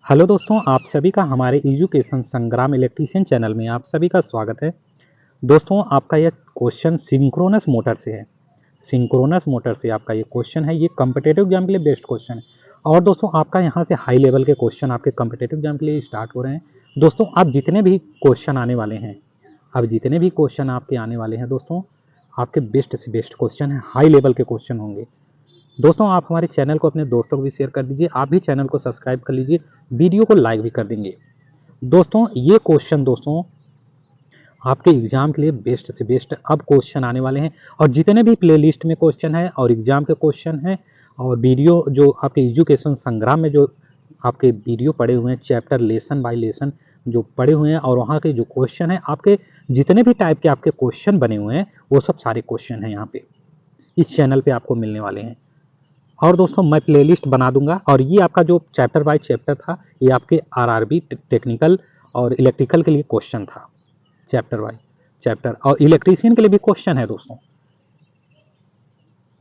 Hello दोस्तों, आप सभी का हमारे एजुकेशन संग्राम इलेक्ट्रीशियन चैनल में आप सभी का स्वागत है। दोस्तों, आपका यह क्वेश्चन सिंक्रोनस मोटर से है। सिंक्रोनस मोटर से आपका ये क्वेश्चन है। ये कॉम्पिटिटिव एग्जाम के लिए बेस्ट क्वेश्चन है। और दोस्तों, आपका यहाँ से हाई लेवल के क्वेश्चन आपके कॉम्पिटिटिव एग्जाम के लिए स्टार्ट हो रहे हैं। दोस्तों, आप जितने भी क्वेश्चन आने वाले हैं, अब जितने भी क्वेश्चन आपके आने वाले हैं दोस्तों, आपके बेस्ट से बेस्ट क्वेश्चन है, हाई लेवल के क्वेश्चन होंगे। दोस्तों, आप हमारे चैनल को अपने दोस्तों को भी शेयर कर दीजिए। आप भी चैनल को सब्सक्राइब कर लीजिए, वीडियो को लाइक भी कर देंगे। दोस्तों, ये क्वेश्चन दोस्तों आपके एग्जाम के लिए बेस्ट से बेस्ट अब क्वेश्चन आने वाले हैं। और जितने भी प्लेलिस्ट में क्वेश्चन है और एग्जाम के क्वेश्चन हैं और वीडियो जो आपके एजुकेशन संग्राम में जो आपके वीडियो पड़े हुए हैं, चैप्टर लेसन बाय लेसन जो पड़े हुए हैं, और वहाँ के जो क्वेश्चन हैं, आपके जितने भी टाइप के आपके क्वेश्चन बने हुए हैं, वो सब सारे क्वेश्चन हैं यहाँ पे इस चैनल पे आपको मिलने वाले हैं। और दोस्तों, मैं प्लेलिस्ट बना दूंगा। और ये आपका जो चैप्टर बाय चैप्टर था, ये आपके आरआरबी टेक्निकल और इलेक्ट्रिकल के लिए क्वेश्चन था, चैप्टर बाय चैप्टर। और इलेक्ट्रीशियन के लिए भी क्वेश्चन है दोस्तों।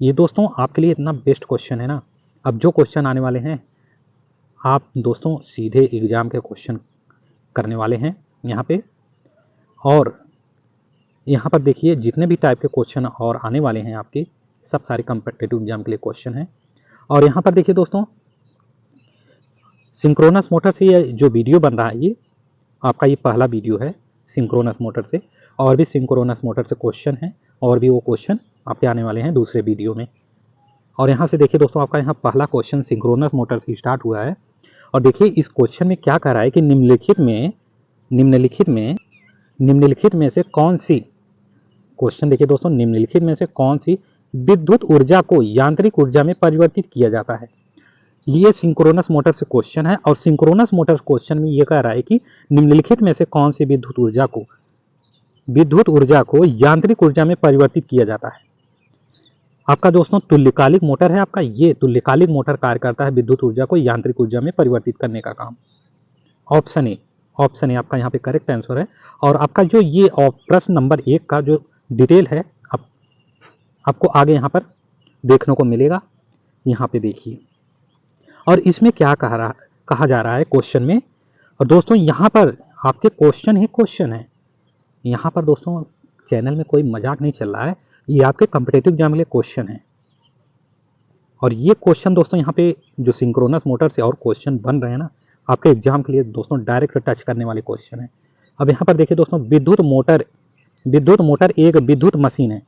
ये दोस्तों आपके लिए इतना बेस्ट क्वेश्चन है ना। अब जो क्वेश्चन आने वाले हैं, आप दोस्तों सीधे एग्जाम के क्वेश्चन करने वाले हैं यहाँ पे। और यहाँ पर देखिए, जितने भी टाइप के क्वेश्चन और आने वाले हैं आपके, सब सारे कॉम्पिटिटिव एग्जाम के लिए क्वेश्चन हैं। और यहाँ पर देखिए दोस्तों, सिंक्रोनस मोटर से ये जो वीडियो बन रहा है, ये आपका ये पहला वीडियो है सिंक्रोनस मोटर से। और भी सिंक्रोनस मोटर से क्वेश्चन है, और भी वो क्वेश्चन आपके आने वाले हैं दूसरे वीडियो में। और यहाँ से देखिए दोस्तों, आपका यहाँ पहला क्वेश्चन सिंक्रोनस मोटर से स्टार्ट हुआ है। और देखिए इस क्वेश्चन में क्या कह रहा है कि निम्नलिखित में से कौन सी, क्वेश्चन देखिए दोस्तों, निम्नलिखित में से कौन सी विद्युत ऊर्जा को यांत्रिक ऊर्जा में परिवर्तित किया जाता है। ये सिंक्रोनस मोटर से क्वेश्चन है। और सिंक्रोनस मोटर क्वेश्चन में ये कह रहा है कि निम्नलिखित में से कौन सी विद्युत ऊर्जा को यांत्रिक ऊर्जा में परिवर्तित किया जाता है। आपका दोस्तों तुल्यकालिक मोटर है। आपका ये तुल्यकालिक मोटर कार्य करता है विद्युत ऊर्जा को यांत्रिक ऊर्जा में परिवर्तित करने का काम। ऑप्शन ए आपका यहाँ पे करेक्ट आंसर है। और आपका जो ये प्रश्न नंबर 1 का जो डिटेल है, आपको आगे यहाँ पर देखने को मिलेगा। यहाँ पे देखिए, और इसमें क्या कहा जा रहा है क्वेश्चन में। और दोस्तों यहाँ पर आपके क्वेश्चन है। यहाँ पर दोस्तों चैनल में कोई मजाक नहीं चल रहा है, ये आपके कॉम्पिटिटिव एग्जाम के लिए क्वेश्चन है। और ये क्वेश्चन दोस्तों यहाँ पे जो सिंक्रोनस मोटर से और क्वेश्चन बन रहे हैं ना, आपके एग्जाम के लिए दोस्तों डायरेक्ट टच करने वाले क्वेश्चन है। अब यहाँ पर देखिए दोस्तों, विद्युत मोटर एक विद्युत मशीन है।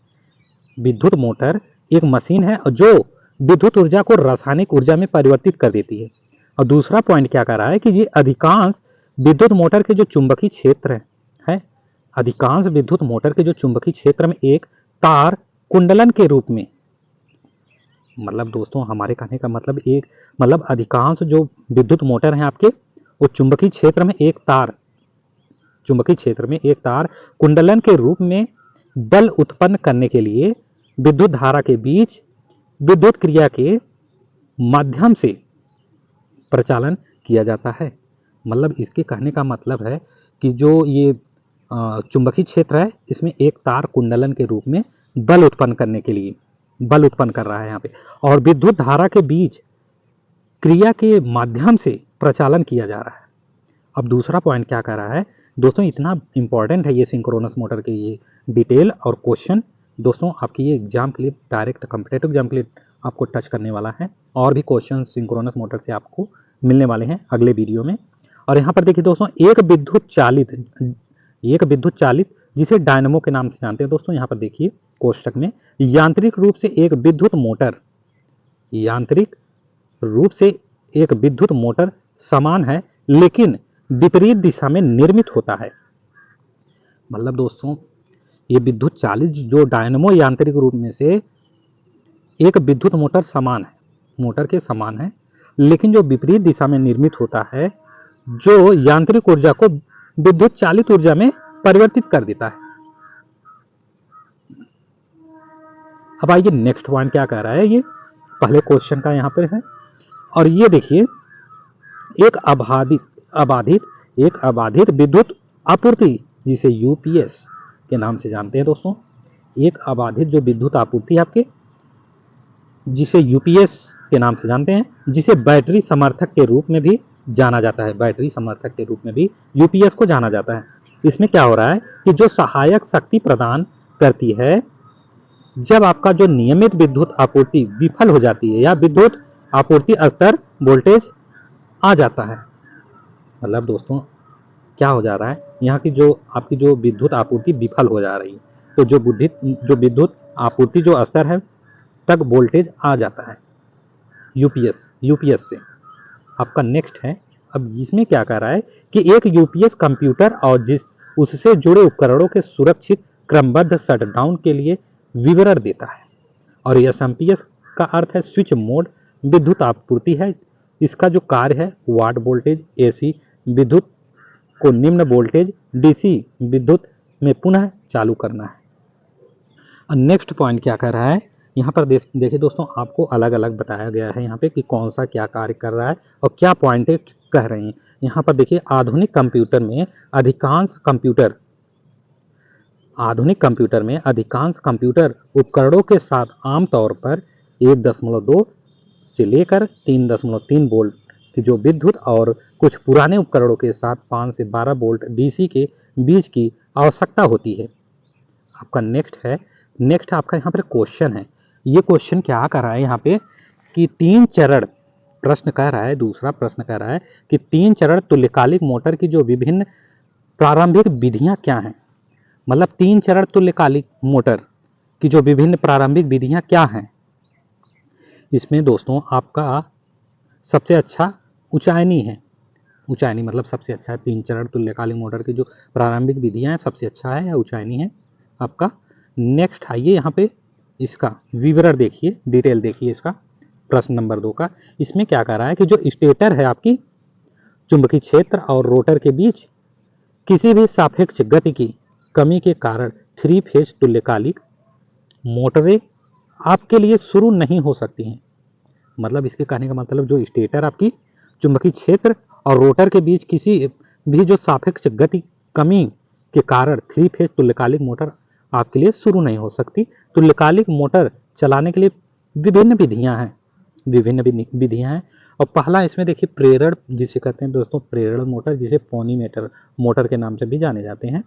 विद्युत मोटर एक मशीन है जो विद्युत ऊर्जा को रासायनिक ऊर्जा में परिवर्तित कर देती है। और दूसरा पॉइंट क्या कर रहा है कि ये अधिकांश विद्युत मोटर के जो चुंबकीय क्षेत्र है, अधिकांश विद्युत मोटर के जो चुंबकीय क्षेत्र में एक तार कुंडलन के रूप में, मतलब दोस्तों हमारे कहने का मतलब अधिकांश जो विद्युत मोटर हैं आपके, वो चुंबकीय क्षेत्र में एक तार कुंडलन के रूप में बल उत्पन्न करने के लिए विद्युत धारा के बीच विद्युत क्रिया के माध्यम से प्रचालन किया जाता है। मतलब इसके कहने का मतलब है कि जो ये चुंबकीय क्षेत्र है, इसमें एक तार कुंडलन के रूप में बल उत्पन्न कर रहा है यहाँ पे, और विद्युत धारा के बीच क्रिया के माध्यम से प्रचालन किया जा रहा है। अब दूसरा पॉइंट क्या कह रहा है दोस्तों, इतना इंपॉर्टेंट है ये सिंक्रोनस मोटर के ये डिटेल और क्वेश्चन दोस्तों, आपके ये एग्जाम के लिए डायरेक्ट कॉम्पिटिटिव एग्जाम के लिए आपको टच करने वाला है। और भी क्वेश्चन सिंक्रोनस मोटर से आपको मिलने वाले हैं अगले वीडियो में। और यहाँ पर देखिए दोस्तों, एक विद्युत चालित जिसे डायनमो के नाम से जानते हैं दोस्तों, यहाँ पर देखिए कोष्टक में, यांत्रिक रूप से एक विद्युत मोटर समान है लेकिन विपरीत दिशा में निर्मित होता है। मतलब दोस्तों, ये विद्युत चालित जो डायनमो यांत्रिक रूप में से एक विद्युत मोटर के समान है, लेकिन जो विपरीत दिशा में निर्मित होता है, जो यांत्रिक ऊर्जा को विद्युत चालित ऊर्जा में परिवर्तित कर देता है। अब आइए नेक्स्ट पॉइंट क्या कह रहा है, ये पहले क्वेश्चन का यहाँ पर है। और ये देखिए, एक अबाधित विद्युत आपूर्ति, जिसे यूपीएस के नाम से जानते हैं दोस्तों, एक अबाधित जो विद्युत आपूर्ति है आपके, जिसे यूपीएस के नाम से जानते हैं, जिसे बैटरी समर्थक के रूप में भी जाना जाता है, बैटरी समर्थक के रूप में भी यूपीएस को जाना जाता है। इसमें क्या हो रहा है कि जो सहायक शक्ति प्रदान करती है जब आपका जो नियमित विद्युत आपूर्ति विफल हो जाती है या विद्युत आपूर्ति स्तर वोल्टेज आ जाता है। मतलब दोस्तों क्या हो जा रहा है, यहाँ की जो आपकी जो विद्युत आपूर्ति विफल हो जा रही है, तो जो विद्युत आपूर्ति जो स्तर है तक वोल्टेज आ जाता है यूपीएस से। आपका नेक्स्ट है, अब इसमें क्या कर रहा है कि एक यूपीएस कंप्यूटर और जिस उससे जुड़े उपकरणों के सुरक्षित क्रमबद्ध शटडाउन के लिए विवरण देता है। और एसएमपीएस का अर्थ है स्विच मोड विद्युत आपूर्ति है। इसका जो कार्य है वाट वोल्टेज एसी विद्युत को निम्न वोल्टेज डीसी विद्युत में पुनः चालू करना है। और नेक्स्ट पॉइंट क्या कर रहा है, यहाँ पर देखिए दोस्तों, आपको अलग अलग बताया गया है यहाँ पे कि कौन सा क्या कार्य कर रहा है और क्या पॉइंट कह रहे हैं। यहाँ पर देखिए आधुनिक कंप्यूटर में अधिकांश कंप्यूटर उपकरणों के साथ आमतौर पर 1.2 से लेकर 3.3 वोल्ट की जो विद्युत और कुछ पुराने उपकरणों के साथ 5 से 12 वोल्ट डीसी के बीच की आवश्यकता होती है। आपका नेक्स्ट आपका यहाँ पर क्वेश्चन है। ये क्वेश्चन क्या कर रहा है यहाँ पे कि 3 चरण प्रश्न कह रहा है, दूसरा प्रश्न कह रहा है कि 3 चरण तुल्यकालिक मोटर की जो विभिन्न प्रारंभिक विधियां क्या हैं। मतलब 3 चरण तुल्यकालिक मोटर की जो विभिन्न प्रारंभिक विधियां क्या हैं। इसमें दोस्तों आपका सबसे अच्छा उचायनी है। उचायनी मतलब सबसे अच्छा है। 3 चरण तुल्यकालिक मोटर की जो प्रारंभिक विधियां हैं सबसे अच्छा है या उचायनी है आपका। नेक्स्ट आइए यहाँ पे इसका विवरण देखिए, डिटेल देखिए इसका प्रश्न नंबर 2 का। इसमें क्या कह रहा है कि जो स्टेटर है आपकी चुंबकीय क्षेत्र और रोटर के बीच किसी भी सापेक्ष गति की कमी के कारण 3 फेज तुल्यकालिक मोटरें आपके लिए शुरू नहीं हो सकती हैं। मतलब इसके कहने का मतलब जो स्टेटर आपकी चुंबकीय क्षेत्र और रोटर के बीच किसी भी जो सापेक्ष गति कमी के कारण 3 फेज तुल्यकालिक मोटर आपके लिए शुरू नहीं हो सकती। तुल्यकालिक मोटर चलाने के लिए विभिन्न विधियां हैं और पहला इसमें देखिए प्रेरण जिसे कहते हैं दोस्तों, प्रेरण मोटर जिसे पोनी मोटर के नाम से भी जाने जाते हैं।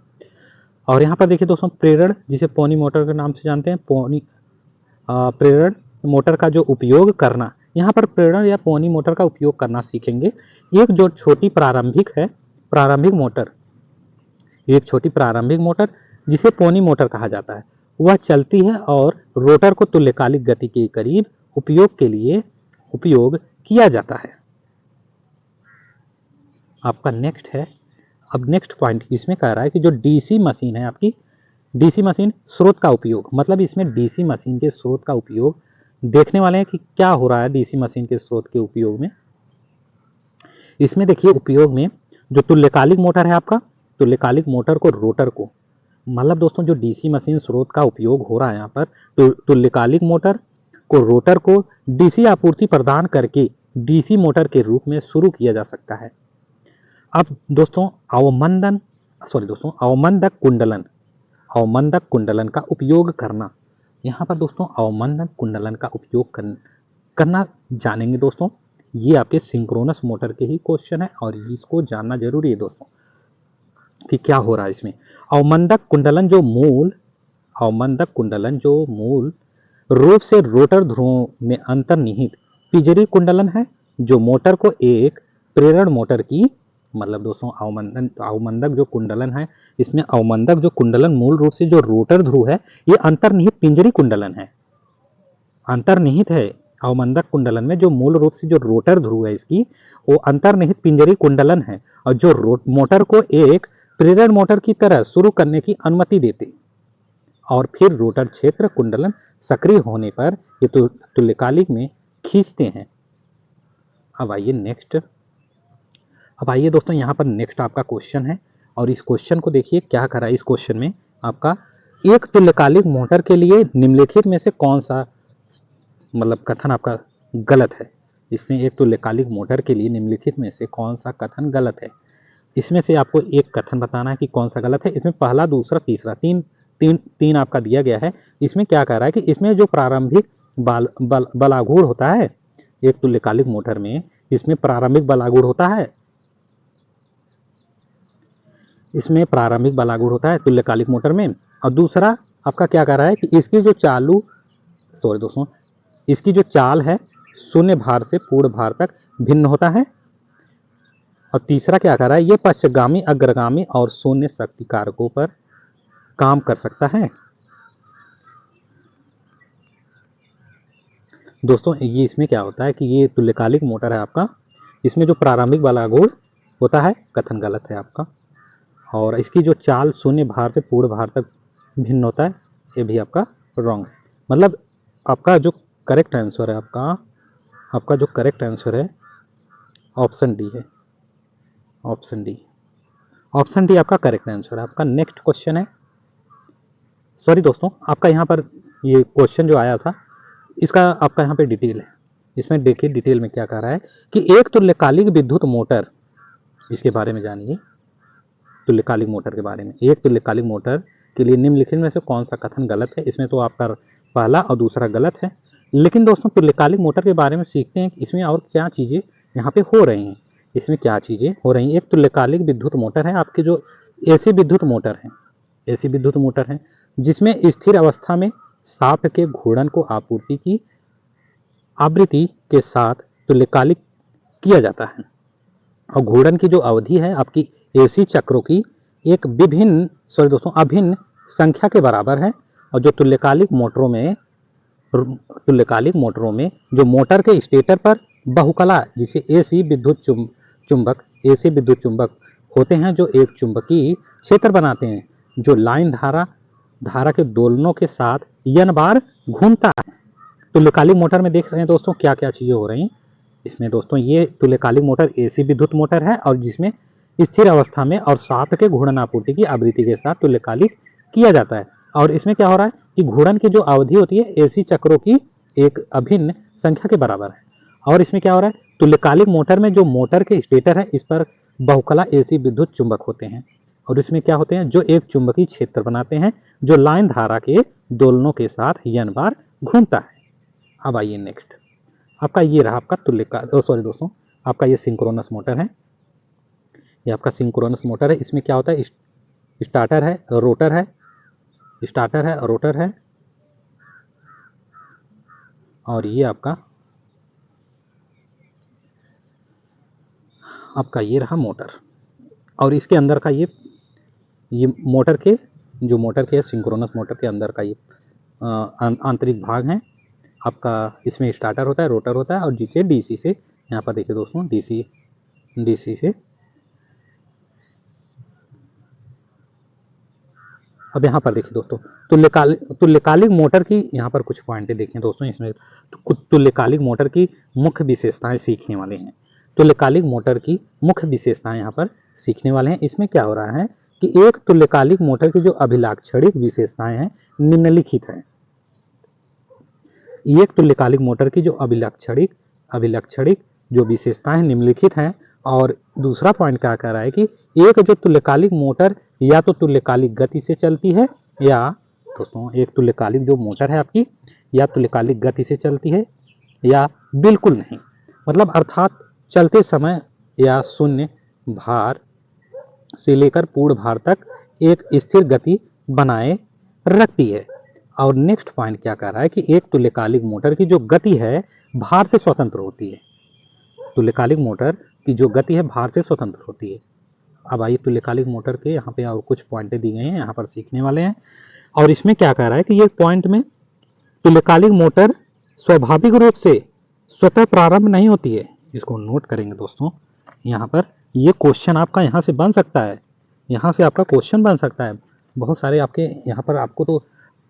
और यहाँ पर देखिए दोस्तों प्रेरण जिसे पोनी मोटर के नाम से जानते हैं, प्रेरण मोटर का जो उपयोग करना, यहाँ पर प्रेरण या पोनी मोटर का उपयोग करना सीखेंगे। एक जो छोटी प्रारंभिक मोटर जिसे पोनी मोटर कहा जाता है वह चलती है और रोटर को तुल्यकालिक गति के करीब उपयोग किया जाता है। आपका नेक्स्ट है, अब नेक्स्ट पॉइंट इसमें कह रहा है कि जो डीसी मशीन है आपकी, डीसी मशीन स्रोत का उपयोग, मतलब इसमें डीसी मशीन के स्रोत का उपयोग देखने वाले हैं कि क्या हो रहा है डीसी मशीन के स्रोत के उपयोग में। इसमें देखिए उपयोग में जो तुल्यकालिक मोटर है आपका, तुल्यकालिक मोटर को रोटर को, मतलब दोस्तों जो डीसी मशीन स्रोत का उपयोग हो रहा है यहाँ पर तुल्यकालिक मोटर को रोटर को डीसी आपूर्ति प्रदान करके डीसी मोटर के रूप में शुरू किया जा सकता है। अब दोस्तों अवमंदक कुंडलन का उपयोग करना, यहाँ पर दोस्तों अवमंदक कुंडलन का उपयोग करना जानेंगे दोस्तों। ये आपके सिंक्रोनस मोटर के ही क्वेश्चन है और इसको जानना जरूरी है दोस्तों कि क्या हो रहा है इसमें। अवमंदक कुंडलन जो मूल रूप से रोटर ध्रुवों में अंतर्निहित पिंजरी कुंडलन है जो मोटर को एक प्रेरण मोटर की, मतलब दोस्तों अवमंदक जो कुंडलन है, इसमें अवमंदक जो कुंडलन मूल रूप से जो रोटर ध्रुव है ये अंतर्निहित पिंजरी कुंडलन है। अंतर्निहित है अवमंदक कुंडलन में जो मूल रूप से जो रोटर ध्रुव है इसकी वो अंतर्निहित पिंजरी कुंडलन है और जो मोटर को एक प्रेरण मोटर की तरह शुरू करने की अनुमति देते और फिर रोटर क्षेत्र कुंडलन सक्रिय होने पर ये तुल्यकालिक में खींचते हैं। अब आइए दोस्तों यहाँ पर नेक्स्ट आपका क्वेश्चन है और इस क्वेश्चन को देखिए क्या करा है। इस क्वेश्चन में आपका एक तुल्यकालिक मोटर के लिए निम्नलिखित में से कौन सा मतलब कथन आपका गलत है। इसमें एक तुल्यकालिक मोटर के लिए निम्नलिखित में से कौन सा कथन गलत है। इसमें से आपको एक कथन बताना है कि कौन सा गलत है। इसमें पहला, दूसरा, तीसरा, तीन आपका दिया गया है। इसमें क्या कह रहा है कि इसमें जो प्रारंभिक बलाघूर्ण होता है एक तुल्यकालिक मोटर में, इसमें प्रारंभिक बलागुण होता है, इसमें प्रारंभिक बलागुण होता है तुल्यकालिक मोटर में। और दूसरा आपका क्या कर रहा है कि इसकी जो दोस्तों, इसकी जो चाल है शून्य भार से पूर्ण भार तक भिन्न होता है। और तीसरा क्या कर रहा है, ये पश्चगामी, अग्रगामी और शून्य शक्ति कारकों पर काम कर सकता है। दोस्तों ये इसमें क्या होता है कि ये तुल्यकालिक मोटर है आपका, इसमें जो प्रारंभिक बलागुण होता है कथन गलत है आपका। और इसकी जो चाल शून्य भार से पूर्ण भार तक भिन्न होता है, ये भी आपका रॉन्ग है। मतलब आपका जो करेक्ट आंसर है आपका जो करेक्ट आंसर है ऑप्शन डी है, ऑप्शन डी आपका करेक्ट आंसर है। आपका नेक्स्ट क्वेश्चन है, सॉरी दोस्तों, आपका यहाँ पर ये क्वेश्चन जो आया था इसका आपका यहाँ पे डिटेल है। इसमें देखिए डिटेल में क्या कह रहा है कि एक तुल्यकालिक विद्युत मोटर, इसके बारे में जानिए, तुल्यकालिक मोटर के बारे में। एक तुल्यकालिक मोटर के लिए निम्नलिखित में से कौन सा कथन गलत है? इसमें तो आपका पहला और दूसरा गलत है। लेकिन दोस्तों तुल्यकालिक मोटर के बारे में सीखते हैं कि इसमें और क्या चीज़ें यहाँ पे हो रही हैं। इसमें क्या चीज़ें हो रही हैं? एक तुल्यकालिक विद्युत मोटर है आपके, जो एसी विद्युत मोटर है, एसी विद्युत मोटर है जिसमें स्थिर अवस्था में शाफ्ट के घूर्णन को आपूर्ति की आवृत्ति के साथ तुल्यकालिक किया जाता है। और घूर्णन की जो अवधि है आपकी एसी चक्रों की एक अभिन्न संख्या के बराबर है। और जो तुल्यकालिक मोटरों में जो मोटर के स्टेटर पर बहुकला, जिसे एसी विद्युत चुंबक होते हैं, जो एक चुंबकीय क्षेत्र बनाते हैं जो लाइन धारा के दोलनों के साथ n बार घूमता है। तुल्यकालिक मोटर में देख रहे हैं दोस्तों क्या क्या चीजें हो रही हैं इसमें। दोस्तों ये तुल्यकालिक मोटर एसी विद्युत मोटर है और जिसमें स्थिर अवस्था में और शाफ्ट के घूर्णन आपूर्ति की आवृत्ति के साथ तुल्यकालिक किया जाता है। और इसमें क्या हो रहा है कि घूर्णन की जो अवधि होती है एसी चक्रों की एक अभिन्न संख्या के बराबर है। और इसमें क्या हो रहा है, तुल्यकालिक मोटर में जो मोटर के स्टेटर है इस पर बहुकला एसी विद्युत चुंबक होते हैं। और इसमें क्या होते हैं, जो एक चुंबकीय क्षेत्र बनाते हैं जो लाइन धारा के दोलनों के साथ n बार घूमता है। अब आइए नेक्स्ट, आपका ये रहा आपका दोस्तों आपका ये सिंक्रोनस मोटर है। ये आपका सिंक्रोनस मोटर है। इसमें क्या होता है, स्टार्टर है, रोटर है और ये आपका ये रहा मोटर। और इसके अंदर का ये मोटर के सिंक्रोनस मोटर के अंदर का ये आंतरिक भाग है आपका। इसमें स्टार्टर होता है, रोटर होता है और जिसे डीसी से, यहाँ पर देखिए दोस्तों, डीसी से। अब यहाँ पर देखिए दोस्तों तुल्यकालिक मोटर की यहाँ पर कुछ पॉइंटें देखें दोस्तों। इसमें तुल्यकालिक मोटर की मुख्य विशेषताएं सीखने वाले हैं। तुल्यकालिक मोटर की मुख्य विशेषताएं यहाँ पर सीखने वाले हैं। इसमें क्या हो रहा है कि एक तुल्यकालिक मोटर की जो अभिलाक्षणिक विशेषताएं हैं निम्नलिखित हैं। एक तुल्यकालिक मोटर की जो अभिलाक्षणिक जो विशेषताएं निम्नलिखित हैं। और दूसरा पॉइंट क्या कह रहा है कि एक जो तुल्यकालिक मोटर या तो तुल्यकालिक गति से चलती है, या दोस्तों एक तुल्यकालिक जो मोटर है आपकी या तुल्यकालिक गति से चलती है या बिल्कुल नहीं, मतलब अर्थात चलते समय या शून्य भार से लेकर पूर्ण भार तक एक स्थिर गति बनाए रखती है। और नेक्स्ट पॉइंट क्या कह रहा है कि एक तुल्यकालिक मोटर की जो गति है भार से स्वतंत्र होती है। तुल्यकालिक मोटर की जो गति है भार से स्वतंत्र होती है। अब आइए तुल्यकालिक मोटर के यहाँ पे और कुछ पॉइंटें दी गई हैं, यहाँ पर सीखने वाले हैं। और इसमें क्या कह रहा है कि ये पॉइंट में तुल्यकालिक मोटर स्वाभाविक रूप से स्वतः प्रारंभ नहीं होती है। इसको नोट करेंगे दोस्तों, यहाँ पर ये क्वेश्चन आपका यहाँ से बन सकता है, यहाँ से आपका क्वेश्चन बन सकता है। बहुत सारे आपके यहाँ पर आपको तो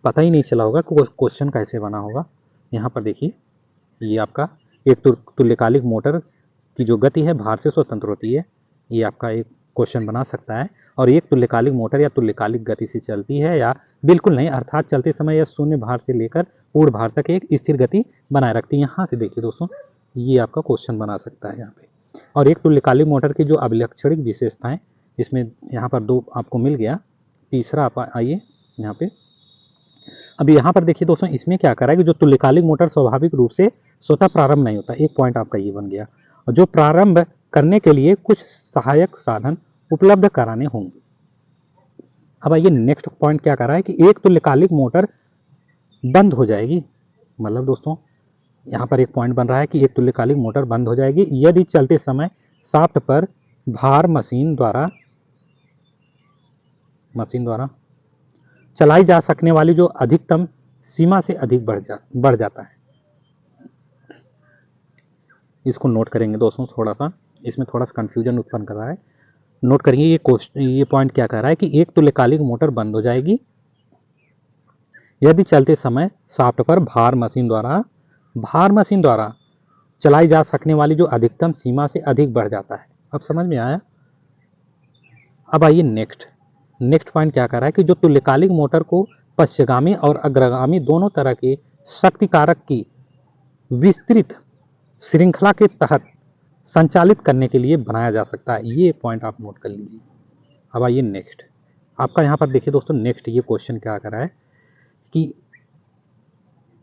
पता ही नहीं चला होगा कि क्वेश्चन कैसे बना होगा। यहाँ पर देखिए ये आपका एक तुल्यकालिक मोटर की जो गति है भार से स्वतंत्र होती है, ये आपका एक क्वेश्चन बना सकता है। और एक तुल्यकालिक मोटर या तुल्यकालिक गति से चलती है या बिल्कुल नहीं, अर्थात चलते समय या शून्य भार से लेकर पूर्ण भार तक एक स्थिर गति बनाए रखती है। यहाँ से देखिए दोस्तों ये आपका क्वेश्चन बना सकता है यहाँ पे। और एक तुल्यकालिक मोटर की जो अभिलाक्षणिक विशेषताएं, इसमें यहाँ पर दो आपको मिल गया, तीसरा आप आइए यहाँ पे। अब यहाँ पर देखिए दोस्तों इसमें क्या कर रहा है कि जो तुल्यकालिक मोटर स्वाभाविक रूप से स्वतः प्रारंभ नहीं होता, एक पॉइंट आपका ये बन गया। जो प्रारंभ करने के लिए कुछ सहायक साधन उपलब्ध कराने होंगे। अब आइए नेक्स्ट पॉइंट क्या कर रहा है कि एक तुल्यकालिक मोटर बंद हो जाएगी। मतलब दोस्तों यहाँ पर एक पॉइंट बन रहा है कि एक तुल्यकालिक मोटर बंद हो जाएगी यदि चलते समय शाफ्ट पर भार मशीन द्वारा चलाई जा सकने वाली जो अधिकतम सीमा से अधिक बढ़ जाता है। इसको नोट करेंगे दोस्तों, थोड़ा सा इसमें थोड़ा सा कंफ्यूजन उत्पन्न कर रहा है। नोट करेंगे ये पॉइंट क्या कह रहा है कि एक तुल्यकालिक मोटर बंद हो जाएगी यदि चलते समय शाफ्ट पर भार मशीन द्वारा चलाई जा सकने वाली जो अधिकतम सीमा से अधिक बढ़ जाता है। अब समझ में आया। अब आइए नेक्स्ट पॉइंट क्या कर रहा है कि जो तुल्यकालिक मोटर को पश्चगामी और अग्रगामी दोनों तरह के शक्ति कारक की विस्तृत श्रृंखला के तहत संचालित करने के लिए बनाया जा सकता है। ये एक पॉइंट आप नोट कर लीजिए। अब आइए नेक्स्ट, आपका यहाँ पर देखिए दोस्तों, नेक्स्ट ये क्वेश्चन क्या कर रहा है कि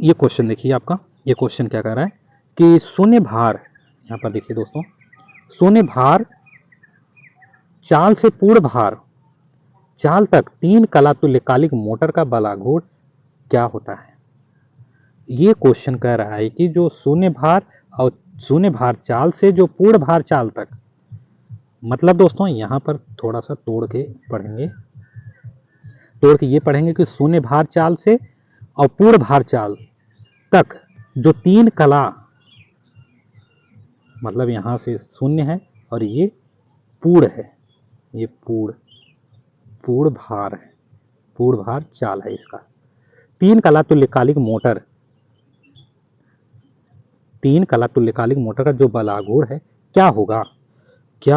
ये क्वेश्चन देखिए आपका, ये क्वेश्चन क्या कर रहा है कि शून्य भार, यहाँ पर देखिए दोस्तों, शून्य भार चाल से पूर्ण भार चाल तक 3 कला तुल्यकालिक मोटर का बलाघूर क्या होता है। ये क्वेश्चन कह रहा है कि जो शून्य भार और शून्य भार चाल से जो पूर्ण भार चाल तक, मतलब दोस्तों यहाँ पर थोड़ा सा तोड़ के ये पढ़ेंगे कि शून्य भार चाल से और पूर्ण भार चाल तक जो 3 कला, मतलब यहाँ से शून्य है और ये पूर्ण है, ये पूर्ण भार है, पूर्ण भार चाल है इसका। 3 कला तुल्यकालिक मोटर, 3 कला तुल्यकालिक मोटर का जो बलाघूर है क्या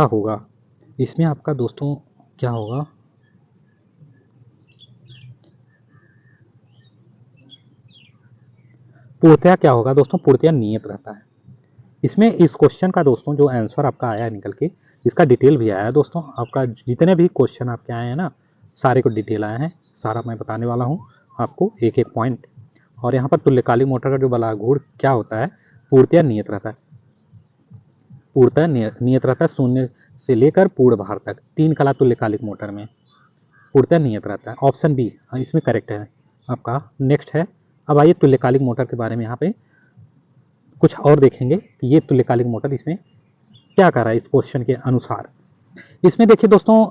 होगा इसमें आपका दोस्तों क्या होगा, पूर्णतया क्या होगा दोस्तों, पूर्णतया नियत रहता है। इसमें इस क्वेश्चन का दोस्तों जो आंसर आपका आया है निकल के, इसका डिटेल भी आया है दोस्तों। आपका जितने भी क्वेश्चन आपके आए हैं ना, सारे को डिटेल आए हैं, सारा मैं बताने वाला हूँ आपको एक एक पॉइंट। और यहाँ पर तुल्यकालिक मोटर का जो बलाघूर क्या होता है, पूर्णतया नियत रहता है, पूर्णतः नियत रहता है। शून्य से लेकर पूर्ण भार तक 3 कला तुल्यकालिक मोटर में पूर्णतः नियत रहता है। ऑप्शन बी इसमें करेक्ट है आपका। नेक्स्ट है, अब आइए तुल्यकालिक मोटर के बारे में यहाँ पे कुछ और देखेंगे कि ये तुल्यकालिक मोटर इसमें क्या कर रहा है इस क्वेश्चन के अनुसार। इसमें देखिए दोस्तों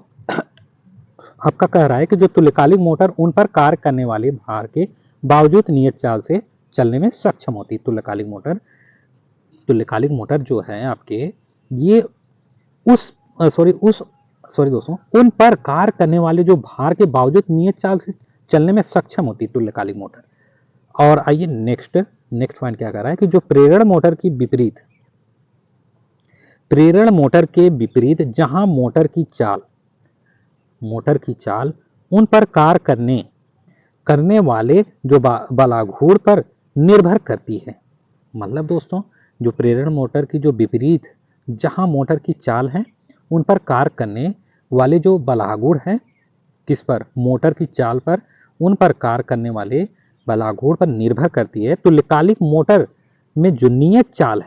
आपका कह रहा है कि जो तुल्यकालिक मोटर उन पर कार्य करने वाले भार के बावजूद नियत चाल से चलने में सक्षम होती है। तुल्यकालिक मोटर जो है आपके, ये दोस्तों उन पर कार्य करने वाले जो भार के बावजूद नियत चाल से चलने में सक्षम होती है तुल्यकालिक मोटर। और आइए नेक्स्ट पॉइंट क्या कर रहा है कि जो प्रेरण मोटर के विपरीत जहां मोटर की चाल उन पर कार्य करने वाले जो बलाघूर पर निर्भर करती है। मतलब दोस्तों जो प्रेरण मोटर की जो विपरीत जहां मोटर की चाल है उन पर कार्य करने वाले जो बलाघूर है, किस पर, मोटर की चाल पर, उन पर कार्य करने वाले बलाघूर पर निर्भर करती है। तुल्यकालिक मोटर में जो नियत चाल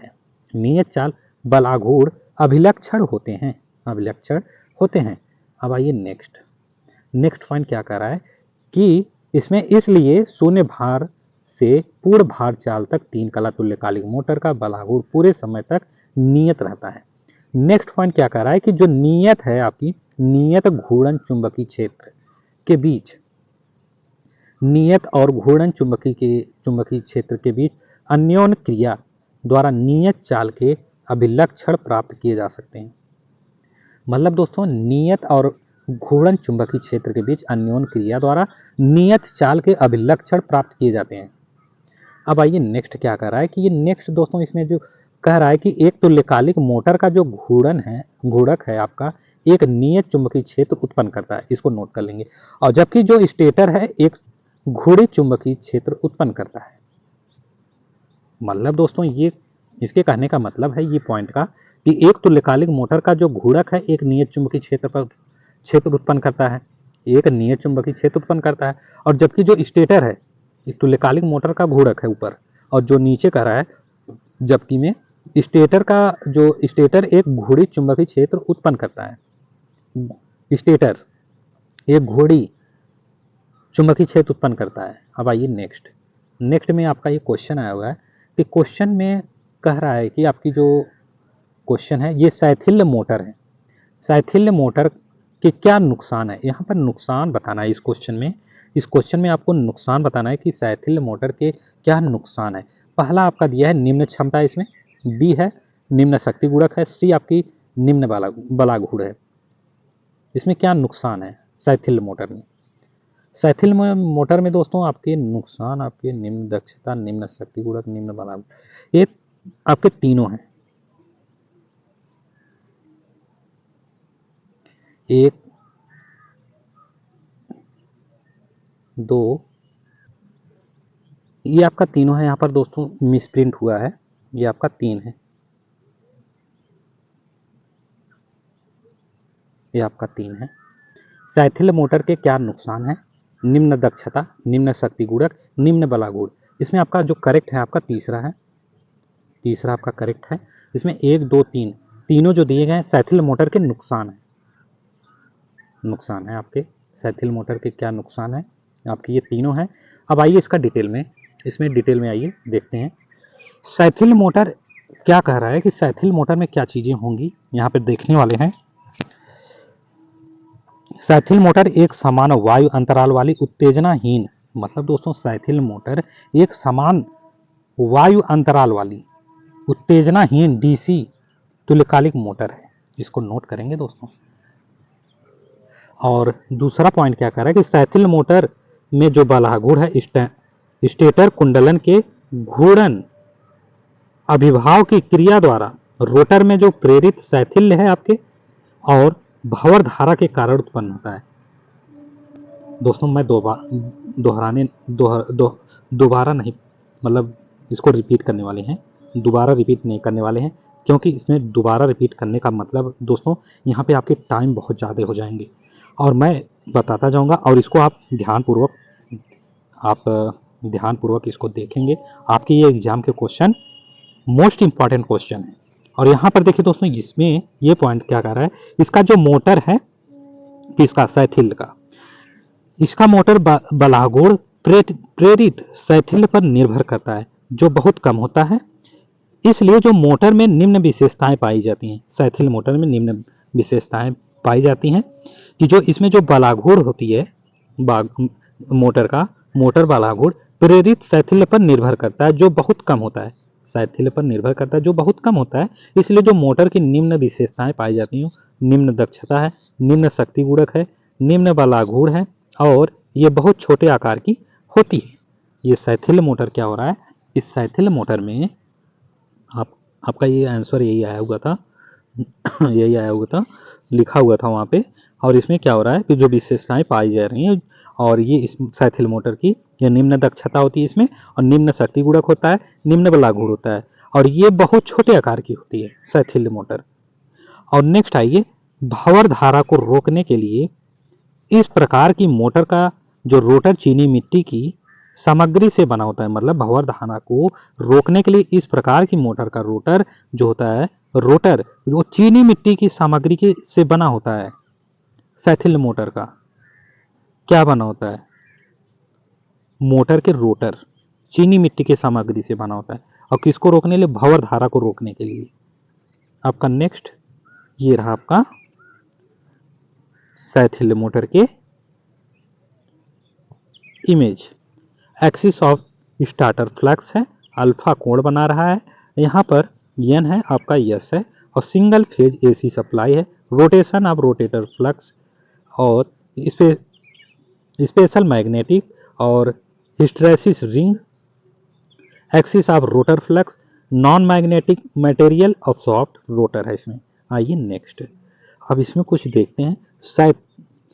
बलाघूर अभिलक्षण होते हैं। अब आइए नेक्स्ट पॉइंट क्या कर रहा है कि इसमें इसलिए शून्य भार से पूर्ण भार चाल तक 3 कला तुल्यकालिक मोटर का बलाघूर पूरे समय तक नियत रहता है। नेक्स्ट पॉइंट क्या कर रहा है कि जो नियत है आपकी, नियत घूर्णन चुंबकीय क्षेत्र के बीच, नियत और घूर्णन चुंबकीय क्षेत्र के बीच अन्योन्य क्रिया द्वारा नियत चाल के अभिलक्षण प्राप्त किए जा सकते हैं। मतलब दोस्तों नियत और घूर्णन चुंबकीय क्षेत्र के बीच अन्योन्य क्रिया द्वारा नियत चाल के अभिलक्षण प्राप्त किए जाते हैं। अब आइए नेक्स्ट क्या कर रहा है कि ये नेक्स्ट दोस्तों इसमें जो कह रहा है कि एक तुल्यकालिक मोटर का जो घूर्णक है आपका, एक नियत चुंबकीय क्षेत्र उत्पन्न करता है। इसको नोट कर लेंगे। और जबकि जो स्टेटर है एक घूर्णी चुंबकीय क्षेत्र उत्पन्न करता है। मतलब दोस्तों ये इसके कहने का मतलब है ये पॉइंट का कि एक तुल्यकालिक मोटर का जो घूर्णक है एक नियत चुंबकीय क्षेत्र उत्पन्न करता है, एक नियत चुंबकीय क्षेत्र उत्पन्न करता है। और जबकि जो स्टेटर है, तुल्यकालिक मोटर का घूर्णक है ऊपर, और जो नीचे कह रहा है जबकि में स्टेटर का जो स्टेटर एक घूर्णी चुंबकीय क्षेत्र उत्पन्न करता है। स्टेटर एक घूर्णी चुंबकीय क्षेत्र उत्पन्न करता है। अब आइए नेक्स्ट में आपका ये क्वेश्चन आया हुआ है कि क्वेश्चन में कह रहा है कि आपकी जो क्वेश्चन है ये शैथिल्य मोटर है। शैथिल्य मोटर के क्या नुकसान है, यहाँ पर नुकसान बताना है। इस क्वेश्चन में आपको नुकसान बताना है कि शैथिल्य मोटर के क्या नुकसान है। पहला आपका दिया है निम्न क्षमता, इसमें बी है निम्न शक्ति गुणक है, सी आपकी निम्न बलागुण है। इसमें क्या नुकसान है शैथिल्य मोटर में? शैथिल्य मोटर में दोस्तों आपके नुकसान आपके निम्न दक्षता, निम्न शक्ति गुणक, निम्न बलागुण, ये आपके तीनों हैं। एक, दो, ये आपका तीनों है। यहाँ पर दोस्तों मिसप्रिंट हुआ है, ये आपका 3 है, ये आपका 3 है। शैथिल्य मोटर के क्या नुकसान है? निम्न दक्षता, निम्न शक्ति गुणक, निम्न बलागुण। इसमें आपका जो करेक्ट है आपका तीसरा है, तीसरा आपका करेक्ट है। इसमें 1, 2, 3 तीनों जो दिए गए हैं शैथिल्य मोटर के नुकसान है, नुकसान है आपके। शैथिल्य मोटर के क्या नुकसान है आपके, ये तीनों हैं। अब आइए इसका डिटेल में, इसमें डिटेल में आइए देखते हैं। शैथिल्य मोटर क्या कह रहा है कि शैथिल्य मोटर में क्या चीजें होंगी, यहाँ पे देखने वाले हैं। शैथिल्य मोटर एक समान वायु अंतराल वाली उत्तेजनाहीन, मतलब दोस्तों शैथिल्य मोटर एक समान वायु अंतराल वाली उत्तेजनाहीन डीसी तुल्यकालिक मोटर है। इसको नोट करेंगे दोस्तों। और दूसरा पॉइंट क्या कह रहा है कि शैथिल्य मोटर में जो बलागुण है स्टेटर कुंडलन के घूर्णन अभिभाव की क्रिया द्वारा रोटर में जो प्रेरित शैथिल्य है आपके और भंवर धारा के कारण उत्पन्न होता है। दोस्तों मैं दोबारा नहीं, मतलब इसको रिपीट करने वाले हैं, दोबारा रिपीट नहीं करने वाले हैं, क्योंकि इसमें दोबारा रिपीट करने का मतलब दोस्तों यहाँ पे आपके टाइम बहुत ज़्यादा हो जाएंगे और मैं बताता जाऊँगा और इसको आप ध्यानपूर्वक इसको देखेंगे। आपके ये एग्जाम के क्वेश्चन मोस्ट इंपॉर्टेंट क्वेश्चन है। और यहाँ पर देखिए दोस्तों, इसमें ये पॉइंट क्या कर रहा है, इसका जो मोटर है किसका, शैथिल्य का, इसका मोटर बलागुण प्रेरित शैथिल्य पर निर्भर करता है जो बहुत कम होता है। इसलिए जो मोटर में निम्न विशेषताएं पाई जाती हैं, शैथिल्य मोटर में निम्न विशेषताएं पाई जाती हैं कि जो इसमें जो बलागुण होती है मोटर बलागुण प्रेरित शैथिल्य पर निर्भर करता है जो बहुत कम होता है, शैथिल्य पर निर्भर करता है जो बहुत कम होता है। इसलिए जो मोटर की निम्न विशेषताएं पाई जाती हैं, निम्न दक्षता है, निम्न शक्ति गुणक है, निम्न बलागुण है और ये बहुत छोटे आकार की होती है। ये शैथिल्य मोटर क्या हो रहा है, इस शैथिल्य मोटर में आपका ये आंसर यही आया हुआ था यही आया हुआ था, लिखा हुआ था वहाँ पे। और इसमें क्या हो रहा है कि जो विशेषताएं पाई जा रही हैं और ये इस शैथिल्य मोटर की ये निम्न दक्षता होती है इसमें और निम्न शक्ति गुणक होता है, निम्न बलागुण होता है और ये बहुत छोटे आकार की होती है शैथिल्य मोटर। और नेक्स्ट आइए, भंवर धारा को रोकने के लिए इस प्रकार की मोटर का जो रोटर चीनी मिट्टी की सामग्री से बना होता है, मतलब भंवर धारा को रोकने के लिए इस प्रकार की मोटर का रोटर जो होता है, रोटर वो चीनी मिट्टी की सामग्री के से बना होता है। शैथिल्य मोटर का क्या बना होता है, मोटर के रोटर चीनी मिट्टी की सामग्री से बना होता है और किसको रोकने के लिए, भंवर धारा को रोकने के लिए। आपका नेक्स्ट ये रहा आपका शैथिल्य मोटर के image. Axis of starter flux है, अल्फा कोण बना रहा है, यहाँ पर एन है आपका यस है और सिंगल फेज एसी सप्लाई है, रोटेशन ऑफ रोटेटर फ्लक्स और स्पेशल मैग्नेटिक और hysteresis ring, axis of rotor flux, non magnetic material और सॉफ्ट रोटर है इसमें। आइए नेक्स्ट, अब इसमें कुछ देखते हैं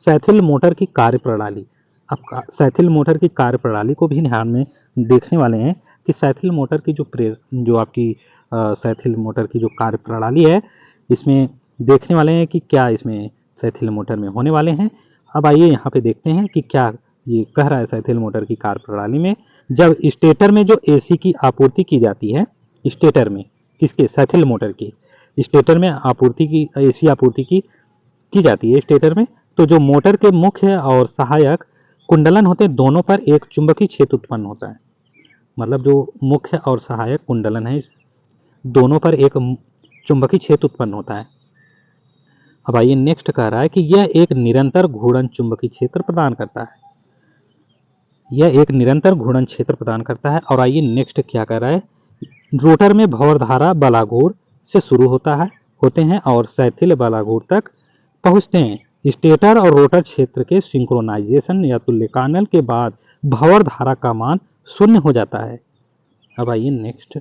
शैथिल्य मोटर की कार्यप्रणाली। अब शैथिल्य मोटर की कार्यप्रणाली को भी ध्यान में देखने वाले हैं कि शैथिल्य मोटर की जो आपकी शैथिल्य मोटर की जो कार्यप्रणाली है इसमें देखने वाले हैं कि क्या इसमें शैथिल्य मोटर में होने वाले हैं। अब आइए यहाँ पे देखते हैं कि क्या ये कह रहा है शैथिल्य मोटर की कार्यप्रणाली में। जब स्टेटर में जो एसी की आपूर्ति की जाती है, किसके, सैथिल मोटर की। स्टेटर में आपूर्ति की, एसी आपूर्ति की जाती है स्टेटर में। तो जो मोटर के मुख्य और सहायक कुंडलन होते हैं, दोनों पर एक चुंबकीय क्षेत्र उत्पन्न होता है। मतलब जो मुख्य और सहायक कुंडलन है, दोनों पर एक चुंबकीय क्षेत्र उत्पन्न होता है। अब आइए नेक्स्ट कह रहा है कि यह एक निरंतर घूर्णन चुंबकीय क्षेत्र प्रदान करता है। यह एक निरंतर घूर्णन क्षेत्र प्रदान करता है। और आइए नेक्स्ट क्या कह रहा है, रोटर में भंवर धारा बलाघूर से शुरू होते हैं और सैथिल बलाघूर तक पहुंचते हैं। स्टेटर और रोटर क्षेत्र के सिंक्रोनाइजेशन या तुल्यकालन के बाद भंवर धारा का मान 0 हो जाता है। अब आइए नेक्स्ट,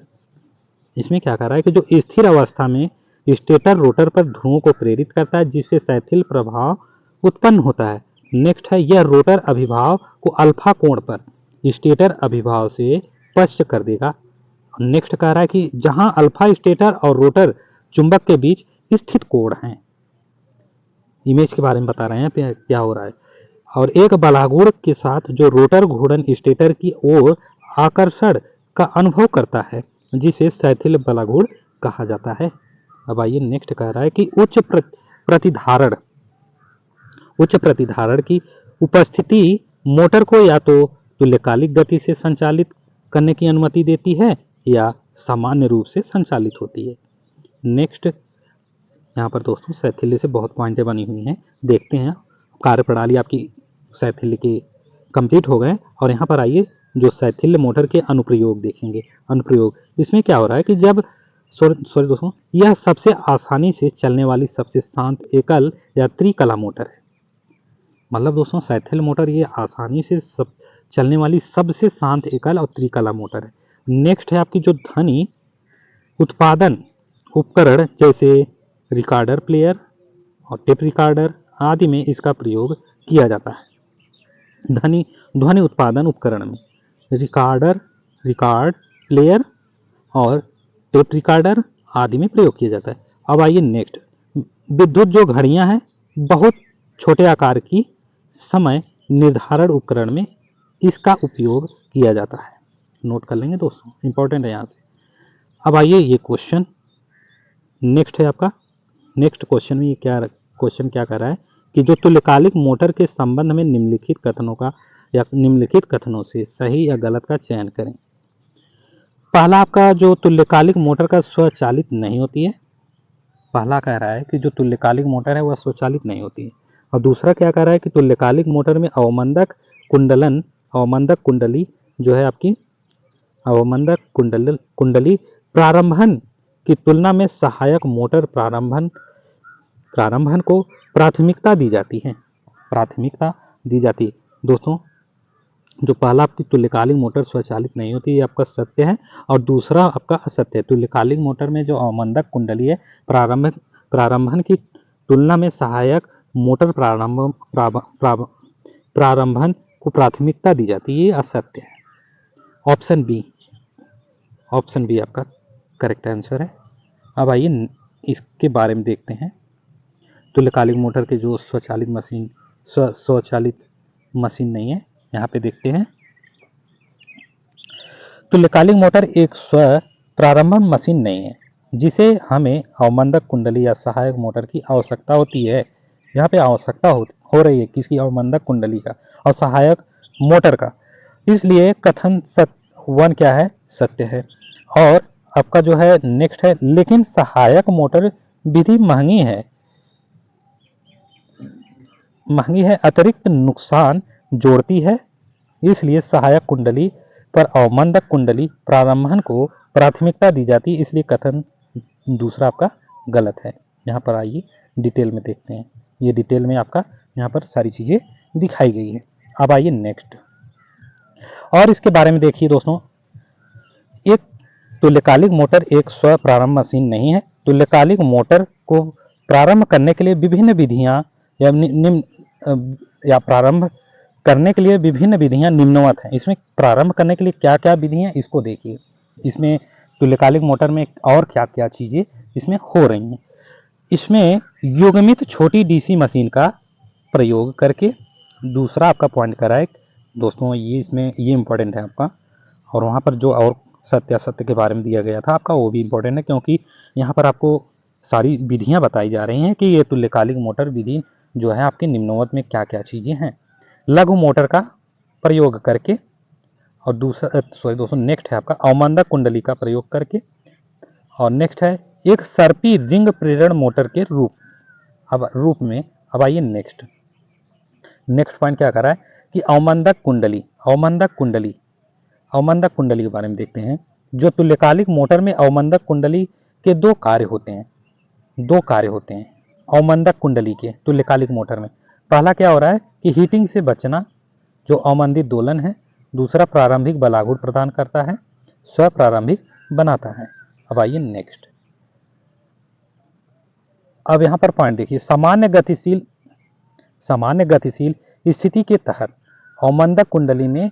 इसमें क्या कर रहा है कि जो स्थिर अवस्था में स्टेटर रोटर पर ध्रुवों को प्रेरित करता है, जिससे सैथिल प्रभाव उत्पन्न होता है। नेक्स्ट है, यह रोटर अभिभाव को अल्फा कोण पर स्टेटर अभिभाव से पश्च कर देगा। नेक्स्ट कह रहा है कि जहां अल्फा स्टेटर और रोटर चुंबक के बीच स्थित कोण है। इमेज के बारे में बता रहे हैं क्या हो रहा है। और एक बलाघूर के साथ जो रोटर घूर्णन स्टेटर की ओर आकर्षण का अनुभव करता है, जिसे सैथिल बलाघूर कहा जाता है। अब आइए नेक्स्ट कह रहा है कि उच्च प्रतिधारण की उपस्थिति मोटर को या तो तुल्यकालिक गति से संचालित करने की अनुमति देती है या सामान्य रूप से संचालित होती है। नेक्स्ट, यहाँ पर दोस्तों सैथिल्य से बहुत पॉइंटें बनी हुई हैं, देखते हैं। कार्यप्रणाली आपकी सैथिल्य के कंप्लीट हो गए। और यहाँ पर आइए जो सैथिल्य मोटर के अनुप्रयोग देखेंगे। अनुप्रयोग, इसमें क्या हो रहा है कि जब सॉरी दोस्तों, यह सबसे आसानी से चलने वाली सबसे शांत एकल या त्रिकला मोटर है। मतलब दोस्तों सैथिल मोटर ये आसानी से चलने वाली सबसे शांत एकल और त्रिकला मोटर है। नेक्स्ट है आपकी जो ध्वनि उत्पादन उपकरण जैसे रिकॉर्डर प्लेयर और टेप रिकॉर्डर आदि में इसका प्रयोग किया जाता है। ध्वनि उत्पादन उपकरण में रिकॉर्ड प्लेयर और टेप रिकॉर्डर आदि में प्रयोग किया जाता है। अब आइए नेक्स्ट, विद्युत जो घड़ियां हैं, बहुत छोटे आकार की समय निर्धारण उपकरण में इसका उपयोग किया जाता है। नोट कर लेंगे दोस्तों, इंपॉर्टेंट है यहाँ से। अब आइए ये क्वेश्चन नेक्स्ट है आपका। नेक्स्ट क्वेश्चन में ये क्वेश्चन क्या कर रहा है कि जो तुल्यकालिक मोटर के संबंध में निम्नलिखित कथनों का या निम्नलिखित कथनों से सही या गलत का चयन करें। पहला आपका जो तुल्यकालिक मोटर का स्वचालित नहीं होती है। पहला कह रहा है कि जो तुल्यकालिक मोटर है वह स्वचालित नहीं होती है। और दूसरा क्या कह रहा है कि तुल्यकालिक मोटर में अवमंदक कुंडली जो है आपकी अवमंदक कुंडली प्रारंभन की तुलना में सहायक मोटर प्रारंभन को प्राथमिकता दी जाती है। दोस्तों जो पहला आपकी तुल्यकालिक मोटर स्वचालित नहीं होती, ये आपका सत्य है। और दूसरा आपका असत्य है। तुल्यकालिक मोटर में जो अवमंदक कुंडली है, प्रारंभन की तुलना में सहायक मोटर प्रारंभन को प्राथमिकता दी जाती है, ये असत्य है। ऑप्शन बी आपका करेक्ट आंसर है। अब आइए इसके बारे में देखते हैं। तुल्यकालिक मोटर के जो स्वचालित मशीन नहीं है, यहाँ पे देखते हैं। तुल्यकालिक मोटर एक स्व प्रारंभन मशीन नहीं है जिसे हमें अवमंदक कुंडली या सहायक मोटर की आवश्यकता होती है। यहाँ पे आवश्यकता हो रही है किसकी, अवमंदक कुंडली का और सहायक मोटर का। इसलिए कथन 1 क्या है, सत्य है। और आपका जो है नेक्स्ट है, लेकिन सहायक मोटर विधि महंगी है, अतिरिक्त नुकसान जोड़ती है, इसलिए सहायक कुंडली पर अवमंदक कुंडली प्रारंभन को प्राथमिकता दी जाती है। इसलिए कथन दूसरा आपका गलत है। यहाँ पर आइए डिटेल में देखते हैं। ये डिटेल में आपका यहाँ पर सारी चीजें दिखाई गई है। अब आइए नेक्स्ट, और इसके बारे में देखिए दोस्तों। एक तुल्यकालिक मोटर एक स्व प्रारंभ मशीन नहीं है। तुल्यकालिक मोटर को प्रारंभ करने के लिए विभिन्न विधियां या प्रारंभ करने के लिए विभिन्न विधियां निम्नवत हैं। इसमें प्रारंभ करने के लिए क्या क्या विधियां, इसको देखिए। इसमें तुल्यकालिक मोटर में और क्या क्या चीजें इसमें हो रही हैं। इसमें युग्मित छोटी डीसी मशीन का प्रयोग करके, दूसरा आपका पॉइंट करा है दोस्तों, ये इसमें ये इंपॉर्टेंट है आपका। और वहाँ पर जो और सत्यासत्य के बारे में दिया गया था आपका, वो भी इम्पोर्टेंट है क्योंकि यहाँ पर आपको सारी विधियाँ बताई जा रही हैं कि ये तुल्यकालिक मोटर विधि जो है आपके निम्नवत में क्या क्या चीज़ें हैं। लघु मोटर का प्रयोग करके, और दूसरा दोस्तों नेक्स्ट है आपका अवमंदक कुंडली का प्रयोग करके, और नेक्स्ट है एक सर्पी रिंग प्रेरण मोटर के रूप में। अब आइए नेक्स्ट पॉइंट क्या कर रहा है कि अवमंदक कुंडली के बारे में देखते हैं। जो तुल्यकालिक मोटर में अवमंदक कुंडली के दो कार्य होते हैं अवमंदक कुंडली के तुल्यकालिक मोटर में। पहला क्या हो रहा है कि हीटिंग से बचना, जो अवमंदित दोलन है। दूसरा प्रारंभिक बलागुड़ प्रदान करता है, स्वप्रारंभिक बनाता है। अब आइए नेक्स्ट। अब यहां पर पॉइंट देखिए, सामान्य गतिशील स्थिति के तहत अवमंदक कुंडली में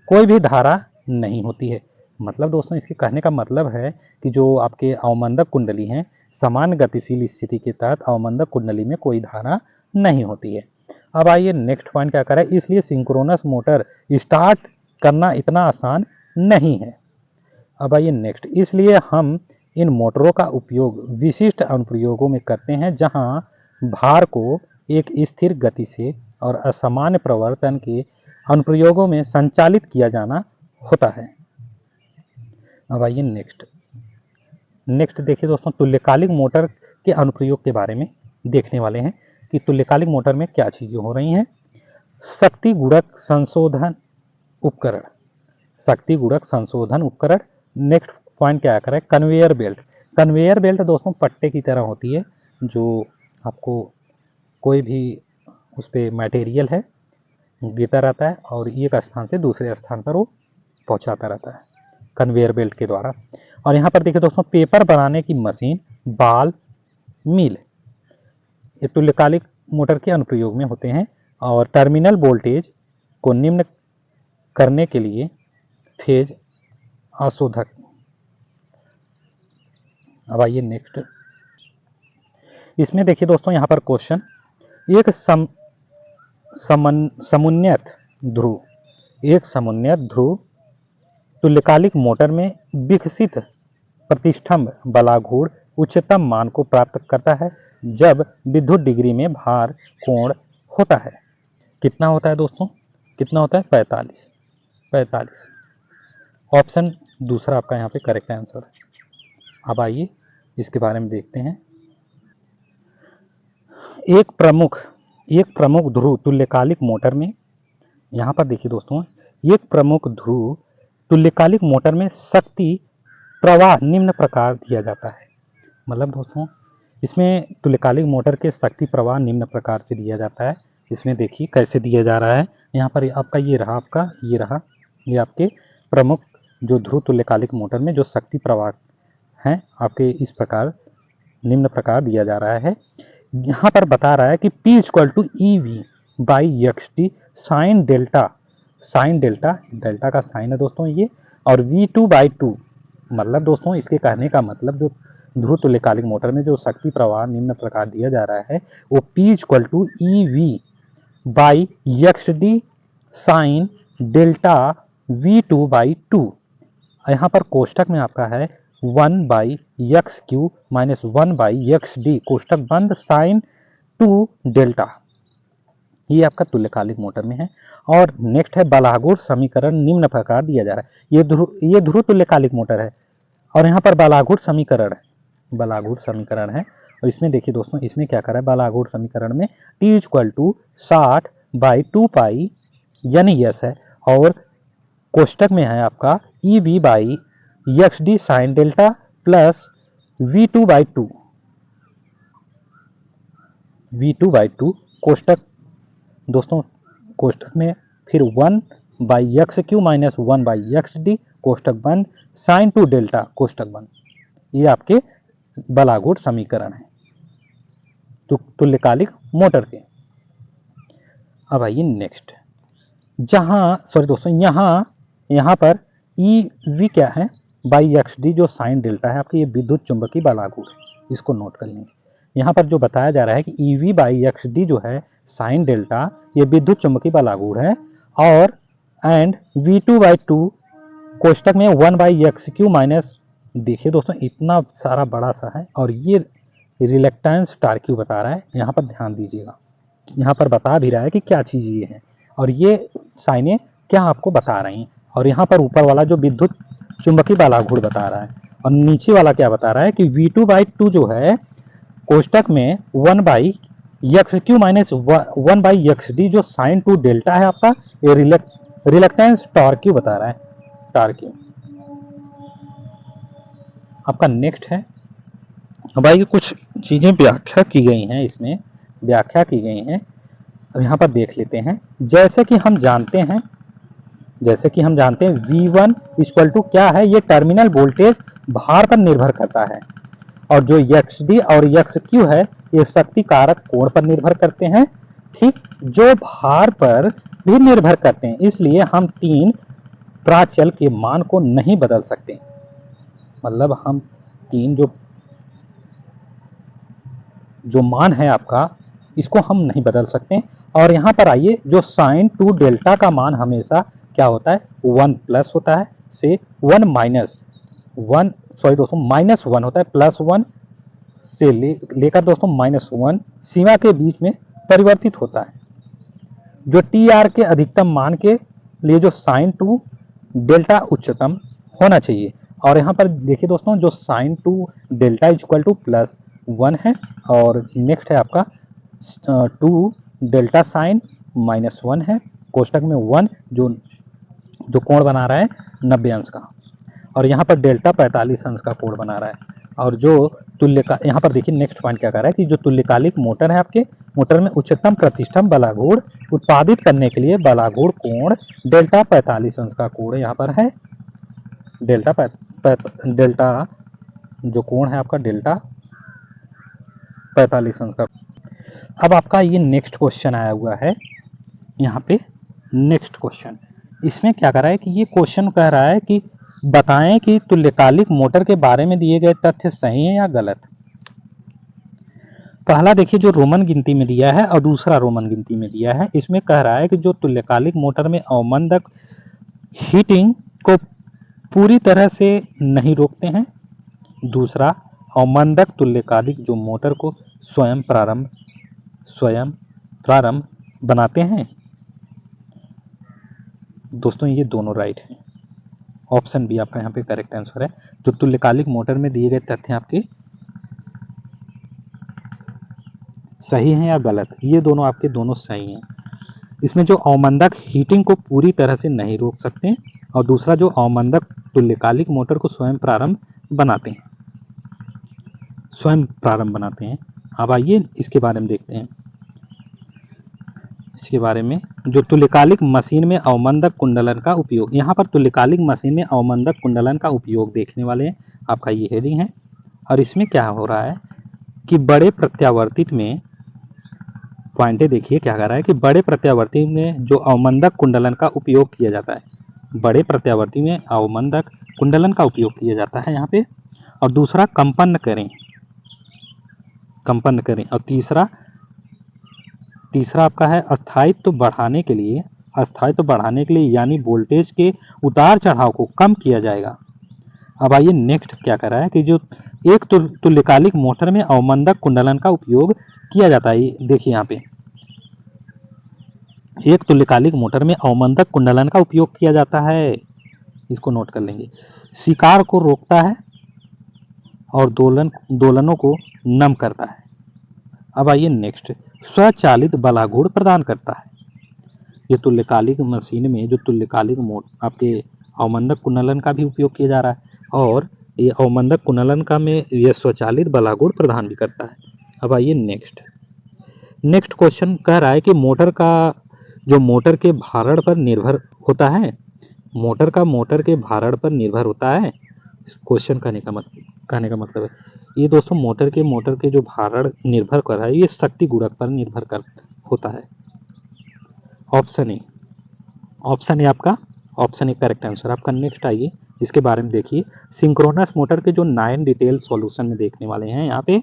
कोई भी धारा नहीं होती है। मतलब दोस्तों इसके कहने का मतलब है कि जो आपके अवमंदक कुंडली हैं, सामान्य गतिशील स्थिति के तहत अवमंदक कुंडली में कोई धारा नहीं होती है। अब आइए नेक्स्ट पॉइंट क्या करें, इसलिए सिंक्रोनस मोटर स्टार्ट करना इतना आसान नहीं है। अब आइए नेक्स्ट, इसलिए हम इन मोटरों का उपयोग विशिष्ट अनुप्रयोगों में करते हैं जहां भार को एक स्थिर गति से और असामान्य प्रवर्तन के अनुप्रयोगों में संचालित किया जाना होता है। अब आइए नेक्स्ट देखिए दोस्तों, तुल्यकालिक मोटर के अनुप्रयोग के बारे में देखने वाले हैं कि तुल्यकालिक मोटर में क्या चीज़ें हो रही हैं। शक्ति गुणक संशोधन उपकरण। नेक्स्ट पॉइंट क्या करें, कन्वेयर बेल्ट दोस्तों पट्टे की तरह होती है, जो आपको कोई भी उस पर मटेरियल है गिरता रहता है और एक स्थान से दूसरे स्थान पर वो पहुंचाता रहता है कन्वेयर बेल्ट के द्वारा। और यहाँ पर देखिए दोस्तों, पेपर बनाने की मशीन, बाल मिल, ये तुल्यकालिक मोटर के अनुप्रयोग में होते हैं। और टर्मिनल वोल्टेज को निम्न करने के लिए फेज आशोधक। अब आइए नेक्स्ट, इसमें देखिए दोस्तों यहाँ पर क्वेश्चन, एक समुन्नत ध्रुव तुल्यकालिक मोटर में विकसित प्रतिष्ठम्भ बलाघूर्ण उच्चतम मान को प्राप्त करता है जब विद्युत डिग्री में भार कोण होता है। कितना होता है दोस्तों, कितना होता है, 45। ऑप्शन दूसरा आपका यहाँ पे करेक्ट आंसर है। अब आइए इसके बारे में देखते हैं। एक प्रमुख ध्रुव तुल्यकालिक मोटर में, यहाँ पर देखिए दोस्तों, एक प्रमुख ध्रुव तुल्यकालिक मोटर में शक्ति प्रवाह निम्न प्रकार दिया जाता है। मतलब दोस्तों इसमें तुल्यकालिक मोटर के शक्ति प्रवाह निम्न प्रकार से दिया जाता है। इसमें देखिए कैसे दिया जा रहा है। यहाँ पर आपका ये आपके प्रमुख जो ध्रुव तुल्यकालिक मोटर में जो शक्ति प्रवाह हैं आपके इस प्रकार निम्न प्रकार दिया जा रहा है। यहाँ पर बता रहा है कि P = EV/XT साइन डेल्टा का साइन है दोस्तों ये, और V2/2। मतलब दोस्तों इसके कहने का मतलब जो ध्रुव तुल्यकालिक मोटर में जो शक्ति प्रवाह निम्न प्रकार दिया जा रहा है वो P = EV/XD sine delta V2/2। यहाँ पर कोष्टक में आपका है 1/XQ - 1/XD कोष्टक बंद साइन 2 डेल्टा। ये आपका तुल्यकालिक मोटर में है। और नेक्स्ट है बलाघूर्ण समीकरण निम्न प्रकार दिया जा रहा है। ये ध्रुव तुल्यकालिक मोटर है और यहाँ पर बलाघूर्ण समीकरण है। और इसमें देखिए दोस्तों, इसमें क्या करा है, बलाघूर्ण समीकरण में T = 60/2π यानी यस है, और कोष्टक में है आपका EV/XD sine delta plus V2/2 कोष्टक दोस्तों, कोष्टक में फिर 1/XQ - 1/XD कोष्टक बंद साइन 2 डेल्टा कोष्टक बंद। ये आपके बलाघूर्ण समीकरण है तुल्यकालिक मोटर के। अब आइए नेक्स्ट, यहाँ पर EV क्या है, XD जो साइन डेल्टा है आपकी, ये विद्युत चुंबकीय बलाघूर्ण है, इसको नोट कर लेंगे। यहाँ पर जो बताया जा रहा है कि EV/XD जो है साइन डेल्टा, ये विद्युत चुंबकीय बलाघूर्ण है, और एंड V2/2 कोष्टक में 1/x³ माइनस, देखिए दोस्तों इतना सारा बड़ा सा है और ये रिलेक्टेंस टार्क्यू बता रहा है। यहाँ पर ध्यान दीजिएगा, यहाँ पर बता भी रहा है कि क्या चीज़ ये है और ये साइनें क्या आपको बता रही हैं। और यहाँ पर ऊपर वाला जो विद्युत चुंबकीय बालाघूर्ण बता रहा है और नीचे वाला क्या बता रहा है कि V2/2 जो है कोष्टक में 1/x³ माइनस 1/xd जो sin 2 डेल्टा है आपका, ये रिलेक्टेंस टार्क्यू बता रहा है, टार्क्यू आपका। नेक्स्ट है, अब आइए कुछ चीज़ें व्याख्या की गई हैं, इसमें व्याख्या की गई हैं, अब यहाँ पर देख लेते हैं। जैसे कि हम जानते हैं V1 इक्वल टू क्या है, ये टर्मिनल वोल्टेज भार पर निर्भर करता है और जो XD और XQ है ये शक्ति कारक कोण पर निर्भर करते हैं, ठीक, जो भार पर भी निर्भर करते हैं। इसलिए हम 3 प्राचल के मान को नहीं बदल सकते, मतलब हम 3 जो मान है आपका, इसको हम नहीं बदल सकते। और यहाँ पर आइए, जो sin 2 डेल्टा का मान हमेशा क्या होता है, 1 प्लस होता है से 1 माइनस 1, सॉरी दोस्तों माइनस 1 होता है, प्लस 1 से लेकर दोस्तों माइनस 1 सीमा के बीच में परिवर्तित होता है। जो TR के अधिकतम मान के लिए जो sin 2 डेल्टा उच्चतम होना चाहिए। और यहाँ पर देखिए दोस्तों, जो sin 2 delta equal two plus 1 है और नेक्स्ट है आपका 2 डेल्टा साइन माइनस 1 है, कोष्टक में 1 जो कोण बना रहा है 90 अंश का, और यहाँ पर डेल्टा 45 अंश का कोण बना रहा है। और जो तुल्यका, यहाँ पर देखिए नेक्स्ट पॉइंट क्या कर रहा है कि जो तुल्यकालिक मोटर है आपके, मोटर में उच्चतम प्रतिष्ठम बलाघूर्ण उत्पादित करने के लिए बलाघूर्ण कोण डेल्टा 45 अंश का कोण यहाँ पर है, डेल्टा जो कोण है आपका डेल्टा 45 अंश का। अब आपका ये नेक्स्ट क्वेश्चन आया हुआ है, यहाँ पे नेक्स्ट क्वेश्चन, इसमें क्या कर रहा है कि ये क्वेश्चन कह रहा है कि बताएं कि तुल्यकालिक मोटर के बारे में दिए गए तथ्य सही है या गलत। पहला देखिए जो रोमन गिनती में दिया है और दूसरा रोमन गिनती में दिया है, इसमें कह रहा है कि जो तुल्यकालिक मोटर में अवमंदक हीटिंग को पूरी तरह से नहीं रोकते हैं, दूसरा अवमंदक तुल्यकालिक जो मोटर को स्वयं प्रारंभ बनाते हैं। दोस्तों ये दोनों राइट हैं, ऑप्शन बी आपका यहाँ पे करेक्ट आंसर है। जो तुल्यकालिक मोटर में दिए गए तथ्य आपके सही हैं या गलत, ये दोनों आपके दोनों सही हैं। इसमें जो अवमंदक हीटिंग को पूरी तरह से नहीं रोक सकते और दूसरा जो अवमंदक तुल्यकालिक मोटर को स्वयं प्रारंभ बनाते हैं, अब आइए इसके बारे में देखते हैं। इसके बारे में जो तुल्यकालिक मशीन में अवमंदक कुंडलन का उपयोग, यहाँ पर तुल्यकालिक मशीन में अवमंदक कुंडलन का उपयोग देखने वाले हैं, आपका ये हेडिंग है। और इसमें क्या हो रहा है कि बड़े प्रत्यावर्तित में पॉइंटे देखिए क्या कर रहा है कि बड़े प्रत्यावर्ती में जो अवमंदक कुंडलन का उपयोग किया जाता है, बड़े प्रत्यावर्ती में अवमंदक कुंडलन का उपयोग किया जाता है यहाँ पे। और दूसरा कंपन करें, और तीसरा आपका है अस्थायित्व बढ़ाने के लिए, यानी वोल्टेज के उतार चढ़ाव को कम किया जाएगा। अब आइए नेक्स्ट क्या कर रहा है कि जो एक तुल्यकालिक मोटर में अवमंदक कुंडलन का उपयोग किया जाता है, देखिए यहाँ पे एक तुल्यकालिक मोटर में अवमंदक कुंडलन का उपयोग किया जाता है, इसको नोट कर लेंगे। शिकार को रोकता है और दोलनों को नम करता है। अब आइए नेक्स्ट, स्वचालित बलाघूर्ण प्रदान करता है। ये तुल्यकालिक मशीन में जो तुल्यकालिक आपके अवमंदक कुंडलन का भी उपयोग किया जा रहा है और ये अवमंदक कुंडलन का में ये स्वचालित बलाघूर्ण प्रदान भी करता है। अब आइए नेक्स्ट क्वेश्चन कह रहा है कि मोटर के भारण पर निर्भर होता है, मोटर के भारण पर निर्भर होता है। क्वेश्चन कहने का मतलब है ये दोस्तों मोटर के जो भारण निर्भर कर रहा है ये शक्ति गुणक पर निर्भर होता है। ऑप्शन ए करेक्ट आंसर आपका। नेक्स्ट आइए इसके बारे में देखिए, सिंक्रोनस मोटर के जो 9 डिटेल सॉल्यूशन में देखने वाले हैं यहाँ पे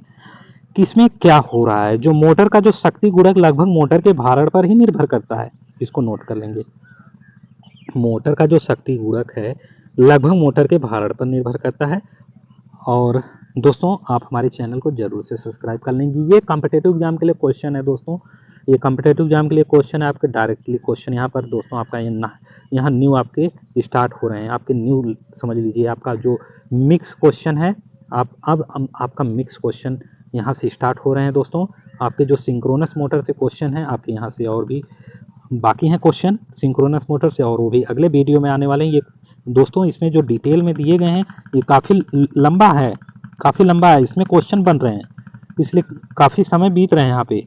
किसमें क्या हो रहा है। जो मोटर का जो शक्ति गुणक लगभग मोटर के भारण पर ही निर्भर करता है, इसको नोट कर लेंगे। मोटर का जो शक्ति गुणक है लगभग मोटर के भारण पर निर्भर करता है। और दोस्तों आप हमारे चैनल को जरूर से सब्सक्राइब कर लेंगे। ये कॉम्पिटेटिव एग्जाम के लिए क्वेश्चन है दोस्तों, ये कॉम्पिटेटिव एग्जाम के लिए क्वेश्चन है आपके डायरेक्टली क्वेश्चन यहाँ पर दोस्तों आपका यहाँ न्यू आपके स्टार्ट हो रहे हैं, आपके न्यू समझ लीजिए आपका जो मिक्स क्वेश्चन है, अब आपका मिक्स क्वेश्चन यहाँ से स्टार्ट हो रहे हैं दोस्तों। आपके जो सिंक्रोनस मोटर से क्वेश्चन है आपके यहाँ से और भी बाकी हैं क्वेश्चन सिंक्रोनस मोटर से, और वो भी अगले वीडियो में आने वाले हैं। ये दोस्तों इसमें जो डिटेल में दिए गए हैं ये काफ़ी लंबा है, काफ़ी लंबा है, इसमें क्वेश्चन बन रहे हैं, इसलिए काफ़ी समय बीत रहे हैं।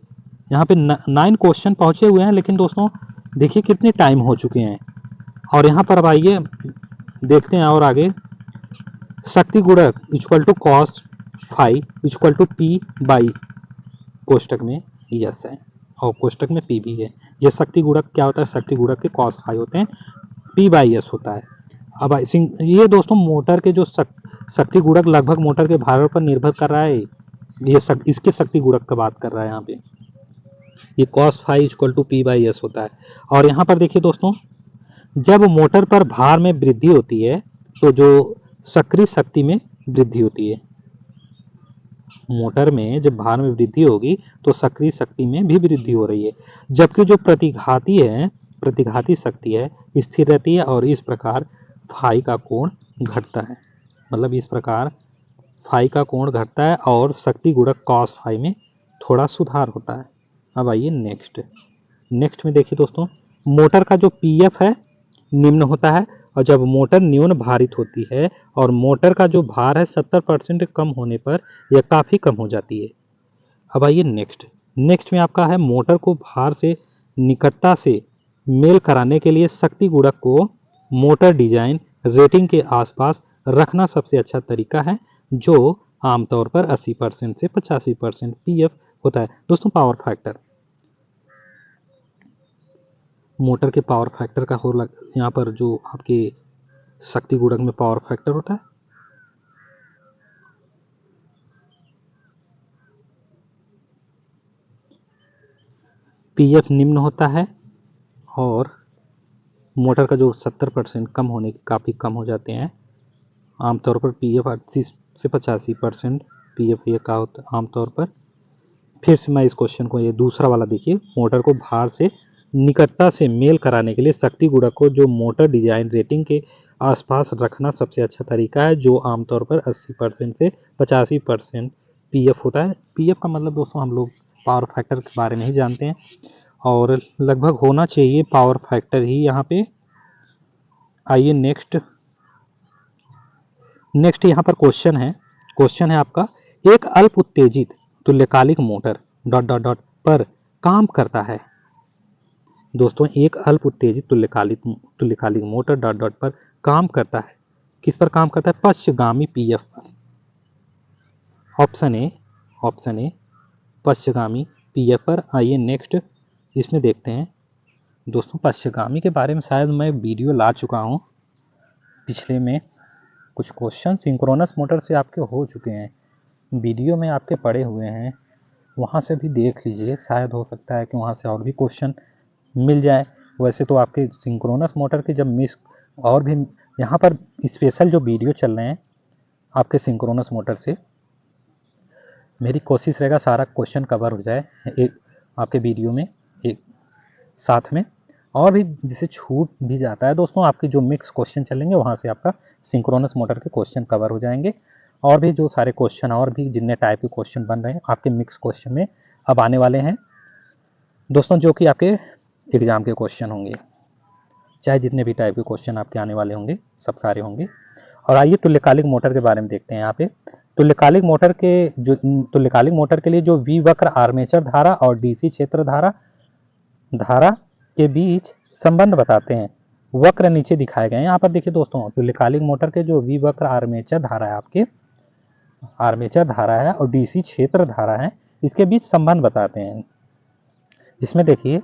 यहाँ पे 9 क्वेश्चन पहुँचे हुए हैं, लेकिन दोस्तों देखिए कितने टाइम हो चुके हैं। और यहाँ पर अब आइए देखते हैं और आगे। शक्ति गुणक equal to cos phi equal to P by, कोष्टक में यस है और कोष्टक में पी भी है। ये शक्ति गुणक क्या होता है, शक्ति गुणक के कॉस फाई होते हैं, पी बाई एस होता है। अब ये दोस्तों मोटर के जो शक्ति गुणक लगभग मोटर के भारण पर निर्भर कर रहा है, ये इसके शक्ति गुणक का बात कर रहा है यहाँ पे। ये cos phi equal to P by S होता है। और यहाँ पर देखिए दोस्तों, जब मोटर पर भार में वृद्धि होती है तो जो सक्रिय शक्ति में वृद्धि होती है, मोटर में जब भार में वृद्धि होगी तो सक्रिय शक्ति में भी वृद्धि हो रही है, जबकि जो प्रतिघाती शक्ति है स्थिर रहती है और इस प्रकार फाई का कोण घटता है। मतलब इस प्रकार फाई का कोण घटता है और शक्ति गुणक कॉस फाई में थोड़ा सुधार होता है। अब आइए नेक्स्ट में देखिए दोस्तों, मोटर का जो पीएफ है निम्न होता है, और जब मोटर न्यून भारित होती है और मोटर का जो भार है 70% कम होने पर यह काफ़ी कम हो जाती है। अब आइए नेक्स्ट में आपका है मोटर को भार से निकटता से मेल कराने के लिए शक्ति गुणक को मोटर डिजाइन रेटिंग के आसपास रखना सबसे अच्छा तरीका है, जो आमतौर पर 80% से 85% पीएफ होता है। दोस्तों पावर फैक्टर, मोटर के पावर फैक्टर का हो यहाँ पर जो आपके शक्ति गुणक में पावर फैक्टर होता है, पीएफ निम्न होता है और मोटर का जो 70% कम होने के काफ़ी कम हो जाते हैं। आमतौर पर पीएफ 80 से 85% पीएफ ये का होता है आमतौर पर। फिर से मैं इस क्वेश्चन को, ये दूसरा वाला देखिए, मोटर को भार से निकटता से मेल कराने के लिए शक्ति गुणक को जो मोटर डिजाइन रेटिंग के आसपास रखना सबसे अच्छा तरीका है, जो आमतौर पर 80% से 85% पीएफ होता है। पीएफ का मतलब दोस्तों हम लोग पावर फैक्टर के बारे में ही जानते हैं, और लगभग होना चाहिए पावर फैक्टर ही यहाँ पे। आइए नेक्स्ट यहाँ पर क्वेश्चन है आपका, एक अल्प उत्तेजित तुल्यकालिक मोटर ... पर काम करता है। दोस्तों एक अल्प उत्तेजित तुल्यकालिक मोटर ... पर काम करता है। किस पर काम करता है? पश्चगामी पीएफ पर। ऑप्शन ए पश्चगामी पीएफ पर। आइए नेक्स्ट इसमें देखते हैं दोस्तों, पश्चगामी के बारे में शायद मैं वीडियो ला चुका हूँ पिछले में। कुछ क्वेश्चन सिंक्रोनस मोटर से आपके हो चुके हैं, वीडियो में आपके पड़े हुए हैं, वहाँ से भी देख लीजिए, शायद हो सकता है कि वहाँ से और भी क्वेश्चन मिल जाए। वैसे तो आपके सिंक्रोनस मोटर के जब मिस और भी यहाँ पर स्पेशल जो वीडियो चल रहे हैं आपके सिंक्रोनस मोटर से, मेरी कोशिश रहेगा सारा क्वेश्चन कवर हो जाए एक आपके वीडियो में एक साथ में। और भी जिसे छूट भी जाता है दोस्तों, आपके जो मिक्स क्वेश्चन चलेंगे वहाँ से आपका सिंक्रोनस मोटर के क्वेश्चन कवर हो जाएंगे। और भी जो सारे क्वेश्चन और भी जितने टाइप के क्वेश्चन बन रहे हैं आपके मिक्स क्वेश्चन में अब आने वाले हैं दोस्तों, जो कि आपके एग्ज़ाम के क्वेश्चन होंगे, चाहे जितने भी टाइप के क्वेश्चन आपके आने वाले होंगे सब सारे होंगे। और आइए तुल्यकालिक मोटर के बारे में देखते हैं। यहाँ पे तुल्यकालिक मोटर के लिए जो वी वक्र आर्मेचर धारा और डीसी क्षेत्र धारा के बीच संबंध बताते हैं। वक्र नीचे दिखाए गए हैं। यहाँ पर देखिए दोस्तों, तुल्यकालिक मोटर के जो वी वक्र आर्मेचर धारा है आपके, आर्मेचर धारा है और डीसी क्षेत्र धारा है, इसके बीच संबंध बताते हैं। इसमें देखिए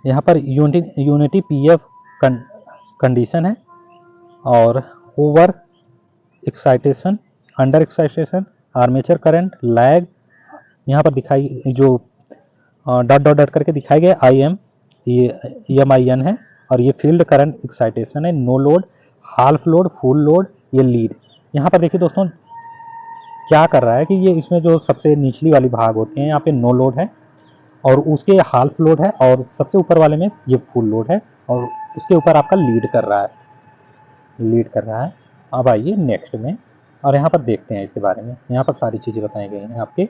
यहाँ पर यूनिटी पीएफ कंडीशन है, और over excitation, under excitation, armature current, lag यहाँ पर दिखाई जो डॉट करके दिखाए गए IM, ये EMIN है, और ये फील्ड करंट एक्साइटेशन है। No load, half load, full load, ये लीड। यहाँ पर देखिए दोस्तों क्या कर रहा है कि ये इसमें जो सबसे निचली वाली भाग होती है यहाँ पे नो लोड है और उसके हाल्फ लोड है और सबसे ऊपर वाले में ये फुल लोड है और उसके ऊपर आपका लीड कर रहा है, लीड कर रहा है। अब आइए नेक्स्ट में और यहाँ पर देखते हैं इसके बारे में। यहाँ पर सारी चीज़ें बताई गई हैं आपके।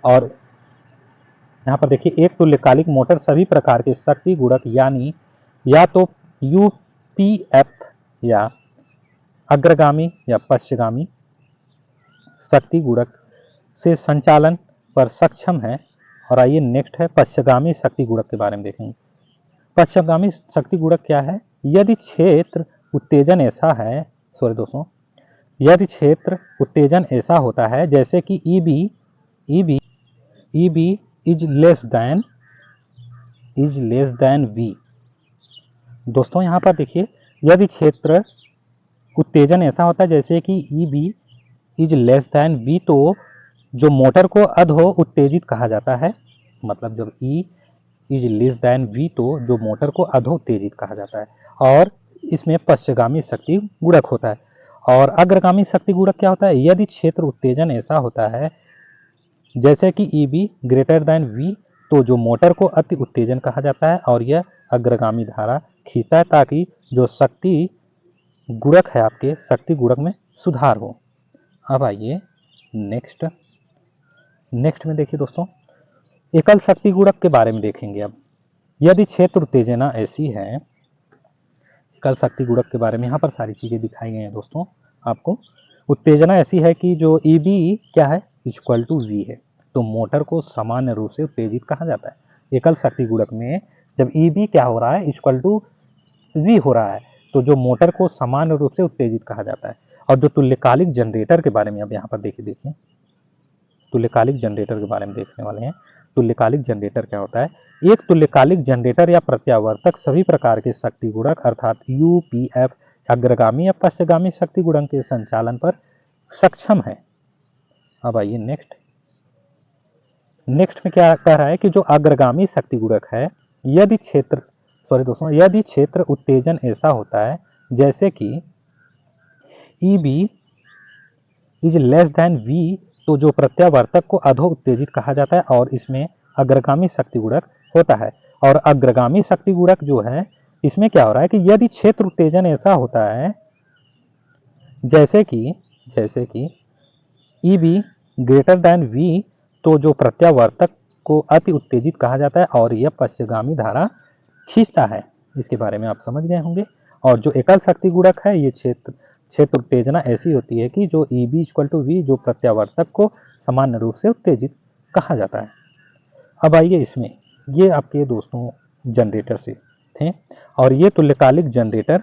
और यहाँ पर देखिए एक तुल्यकालिक मोटर सभी प्रकार के शक्ति गुणक यानी या तो यूपीएफ या अग्रगामी या पश्चगामी शक्ति गुणक से संचालन पर सक्षम है। और आइए नेक्स्ट है पश्चगामी शक्ति गुणक के बारे में देखेंगे। पश्चगामी शक्ति गुणक क्या है? यदि क्षेत्र उत्तेजन ऐसा है, सॉरी दोस्तों, यदि क्षेत्र उत्तेजन ऐसा होता है जैसे कि EB is less than V. दोस्तों यहाँ पर देखिए यदि क्षेत्र उत्तेजन ऐसा होता है जैसे कि EB is less than V तो जो मोटर को अधो उत्तेजित कहा जाता है। मतलब जब E is less than V तो जो मोटर को अधो उत्तेजित कहा जाता है। और इसमें पश्चगामी शक्ति गुणक होता है। और अग्रगामी शक्ति गुणक क्या होता है? यदि क्षेत्र उत्तेजन ऐसा होता है जैसे कि ईबी ग्रेटर देन वी तो जो मोटर को अति उत्तेजन कहा जाता है और यह अग्रगामी धारा खींचता है ताकि जो शक्ति गुणक है आपके शक्ति गुणक में सुधार हो। अब आइए नेक्स्ट में देखिए दोस्तों एकल शक्ति गुणक के बारे में देखेंगे। अब यदि क्षेत्र उत्तेजना ऐसी है, एकल शक्ति गुणक के बारे में यहाँ पर सारी चीजें दिखाई गई हैं दोस्तों। आपको उत्तेजना ऐसी है कि जो ईबी क्या है इक्वल टू वी है तो मोटर को सामान्य रूप से उत्तेजित कहा जाता है। एकल शक्ति गुणक में जब ईबी क्या हो रहा है इक्वल टू वी हो रहा है तो जो मोटर को सामान्य रूप से उत्तेजित कहा जाता है। और जो तुल्यकालिक जनरेटर के बारे में अब यहाँ पर देखिए तुल्यकालिक जनरेटर के बारे में देखने वाले हैं। तुल्यकालिक जनरेटर क्या होता है? एक तुल्यकालिक जनरेटर या प्रत्यावर्तक सभी प्रकार के शक्ति गुणक अर्थात यूपीएफ अग्रगामी या पश्चगामी शक्ति गुणक के संचालन पर सक्षम है। अब आइए नेक्स्ट में क्या कह रहा है कि जो अग्रगामी शक्ति गुणक है यदि क्षेत्र उत्तेजन ऐसा होता है जैसे कि EB is less than V तो जो प्रत्यावर्तक को अधो उत्तेजित कहा जाता है और इसमें अग्रगामी शक्ति गुणक होता है। और अग्रगामी शक्ति गुणक जो है इसमें क्या हो रहा है कि यदि क्षेत्र उत्तेजन ऐसा होता है जैसे कि ईबी ग्रेटर देन वी तो जो प्रत्यावर्तक को अति उत्तेजित कहा जाता है और यह पश्चगामी धारा खींचता है। इसके बारे में आप समझ गए होंगे। और जो एकल शक्ति गुणक है ये क्षेत्र उत्तेजना ऐसी होती है कि जो ईबी इक्वल टू वी जो प्रत्यावर्तक को सामान्य रूप से उत्तेजित कहा जाता है। अब आइए इसमें ये आपके दोस्तों जनरेटर से थे और ये तुल्यकालिक जनरेटर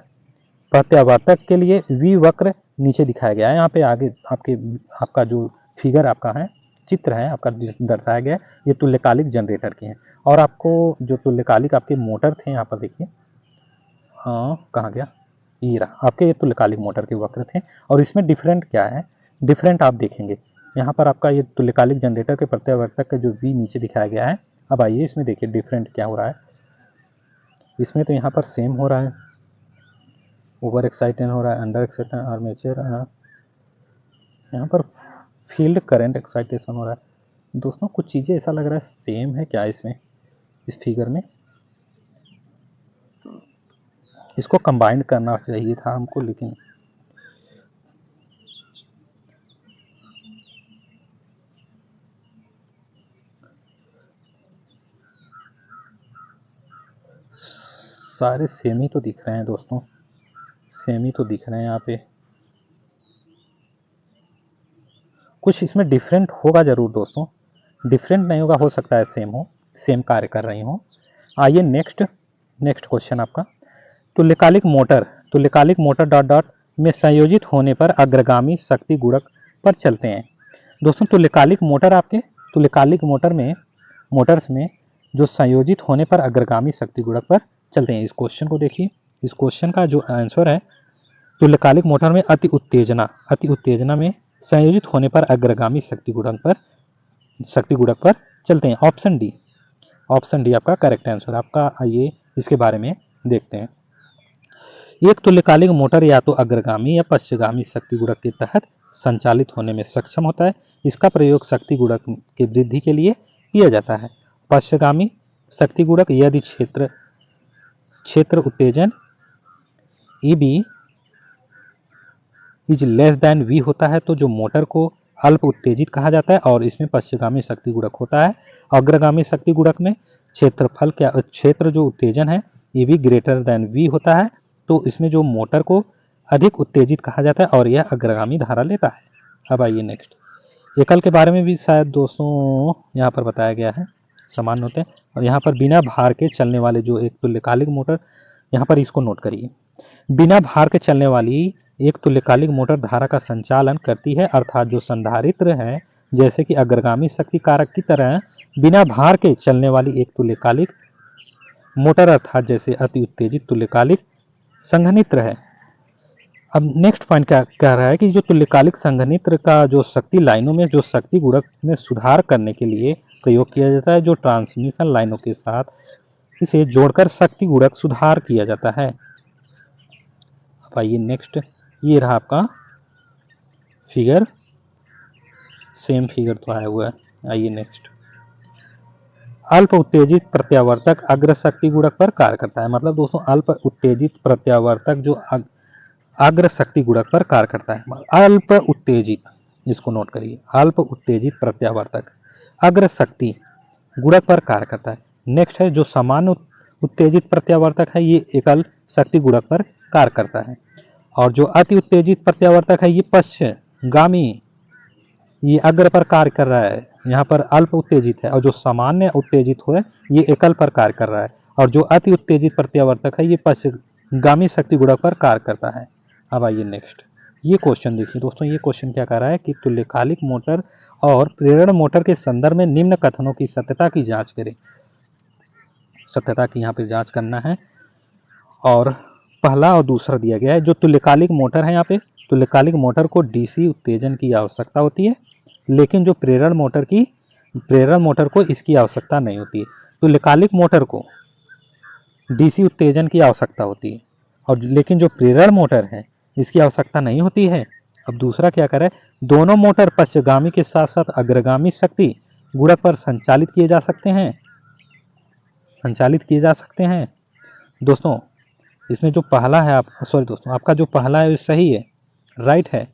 प्रत्यावर्तक के लिए वी वक्र नीचे दिखाया गया है। यहाँ पे आगे आपका जो फिगर आपका है चित्र है आपका दर्शाया गया है ये तुल्यकालिक जनरेटर के हैं। और आपको जो तुल्यकालिक आपके मोटर थे यहाँ पर देखिए, हाँ कहाँ गया, ये रहा आपके ये तुल्यकालिक मोटर के वक्र थे। और इसमें डिफरेंट क्या है, डिफरेंट आप देखेंगे यहाँ पर आपका ये तुल्यकालिक जनरेटर के प्रत्यावर्तक का जो वी नीचे दिखाया गया है। अब आइए इसमें देखिए डिफरेंट क्या हो रहा है। इसमें तो यहाँ पर सेम हो रहा है, ओवर एक्साइटेड हो रहा है, अंडर एक्साइटेड आर्मेचर, यहाँ पर फील्ड करंट एक्साइटेशन हो रहा है। दोस्तों कुछ चीज़ें ऐसा लग रहा है सेम है क्या इसमें, इस फिगर में इसको कंबाइन करना चाहिए था हमको, लेकिन सारे सेम ही तो दिख रहे हैं दोस्तों, सेम ही तो दिख रहे हैं यहाँ पे। कुछ इसमें डिफरेंट होगा जरूर दोस्तों, डिफरेंट नहीं होगा, हो सकता है सेम हो, सेम कार्य कर रही हो। आइए नेक्स्ट क्वेश्चन आपका तुल्यकालिक मोटर डॉट डॉट में संयोजित होने पर अग्रगामी शक्ति गुणक पर चलते हैं। दोस्तों तुल्यकालिक मोटर्स में जो संयोजित होने पर अग्रगामी शक्ति गुणक पर चलते हैं। इस क्वेश्चन को देखिए, इस क्वेश्चन का जो आंसर है तुल्यकालिक मोटर में अति उत्तेजना में संयोजित होने पर अग्रगामी शक्ति गुणक पर चलते हैं। ऑप्शन डी आपका करेक्ट आंसर। आपका आइए इसके बारे में देखते हैं। एक तुल्यकालिक मोटर या तो अग्रगामी या पश्चगामी शक्ति गुणक के तहत संचालित होने में सक्षम होता है। इसका प्रयोग शक्ति गुणक की वृद्धि के लिए किया जाता है। पश्चगामी शक्ति गुणक यदि क्षेत्र उत्तेजन EB is less then V होता है तो जो मोटर को अल्प उत्तेजित कहा जाता है और इसमें पश्चगामी शक्ति गुणक होता है। अग्रगामी शक्ति गुणक में क्षेत्र जो उत्तेजन है EB ग्रेटर देन V होता है तो इसमें जो मोटर को अधिक उत्तेजित कहा जाता है और यह अग्रगामी धारा लेता है। अब आइए नेक्स्ट, एकल के बारे में भी शायद दोस्तों यहाँ पर बताया गया है, समान होते हैं। और यहाँ पर बिना भार के चलने वाले जो एक तुल्यकालिक मोटर, यहाँ पर इसको नोट करिए, बिना भार के चलने वाली एक तुल्यकालिक मोटर धारा का संचालन करती है, अर्थात जो संधारित्र है जैसे कि अग्रगामी शक्ति कारक की तरह बिना भार के चलने वाली एक तुल्यकालिक मोटर अर्थात जैसे अति उत्तेजित तुल्यकालिक संघनित्र है। अब नेक्स्ट पॉइंट क्या कह रहा है कि जो तुल्यकालिक संघनित्र का जो शक्ति लाइनों में जो शक्ति गुणक में सुधार करने के लिए प्रयोग किया जाता है, जो ट्रांसमिशन लाइनों के साथ इसे जोड़कर शक्ति गुणक सुधार किया जाता है। अब आइए नेक्स्ट, ये रहा आपका फिगर, सेम फिगर तो आया हुआ है। आइए नेक्स्ट, अल्प उत्तेजित प्रत्यावर्तक अग्र शक्ति गुणक पर कार्य करता है। मतलब दोस्तों अल्प उत्तेजित प्रत्यावर्तक जो अग्र शक्ति गुणक पर कार्य करता है। अल्प उत्तेजित, इसको नोट करिए, अल्प उत्तेजित प्रत्यावर्तक अग्र शक्ति गुणक पर कार्य करता है। नेक्स्ट है जो सामान्य उत्तेजित प्रत्यावर्तक है, ये एकल शक्ति गुणक पर कार्य करता है। और जो अति उत्तेजित प्रत्यावर्तक है ये पश्चगामी, ये अग्र पर कार्य कर रहा है, यहाँ पर अल्प उत्तेजित है। और जो सामान्य उत्तेजित हो है ये एकल पर कार्य कर रहा है। और जो अति उत्तेजित प्रत्यावर्तक है ये पश्चगामी शक्ति गुणक पर कार्य करता है। अब आइए नेक्स्ट, ये क्वेश्चन देखिए दोस्तों, ये क्वेश्चन क्या कर रहा है कि तुल्यकालिक मोटर और प्रेरण मोटर के संदर्भ में निम्न कथनों की सत्यता की जांच करें। सत्यता की यहाँ पे जांच करना है। और पहला और दूसरा दिया गया है, जो तुल्यकालिक मोटर है, यहाँ पे तुल्यकालिक मोटर को DC उत्तेजन की आवश्यकता होती है, लेकिन जो प्रेरण मोटर को इसकी आवश्यकता नहीं होती है। तुल्यकालिक मोटर को DC उत्तेजन की आवश्यकता होती है और लेकिन जो प्रेरण मोटर है इसकी आवश्यकता नहीं होती है। अब दूसरा क्या करे, दोनों मोटर पश्चगामी के साथ साथ अग्रगामी शक्ति गुणक पर संचालित किए जा सकते हैं। दोस्तों इसमें जो पहला है आपका जो पहला है सही है, राइट है,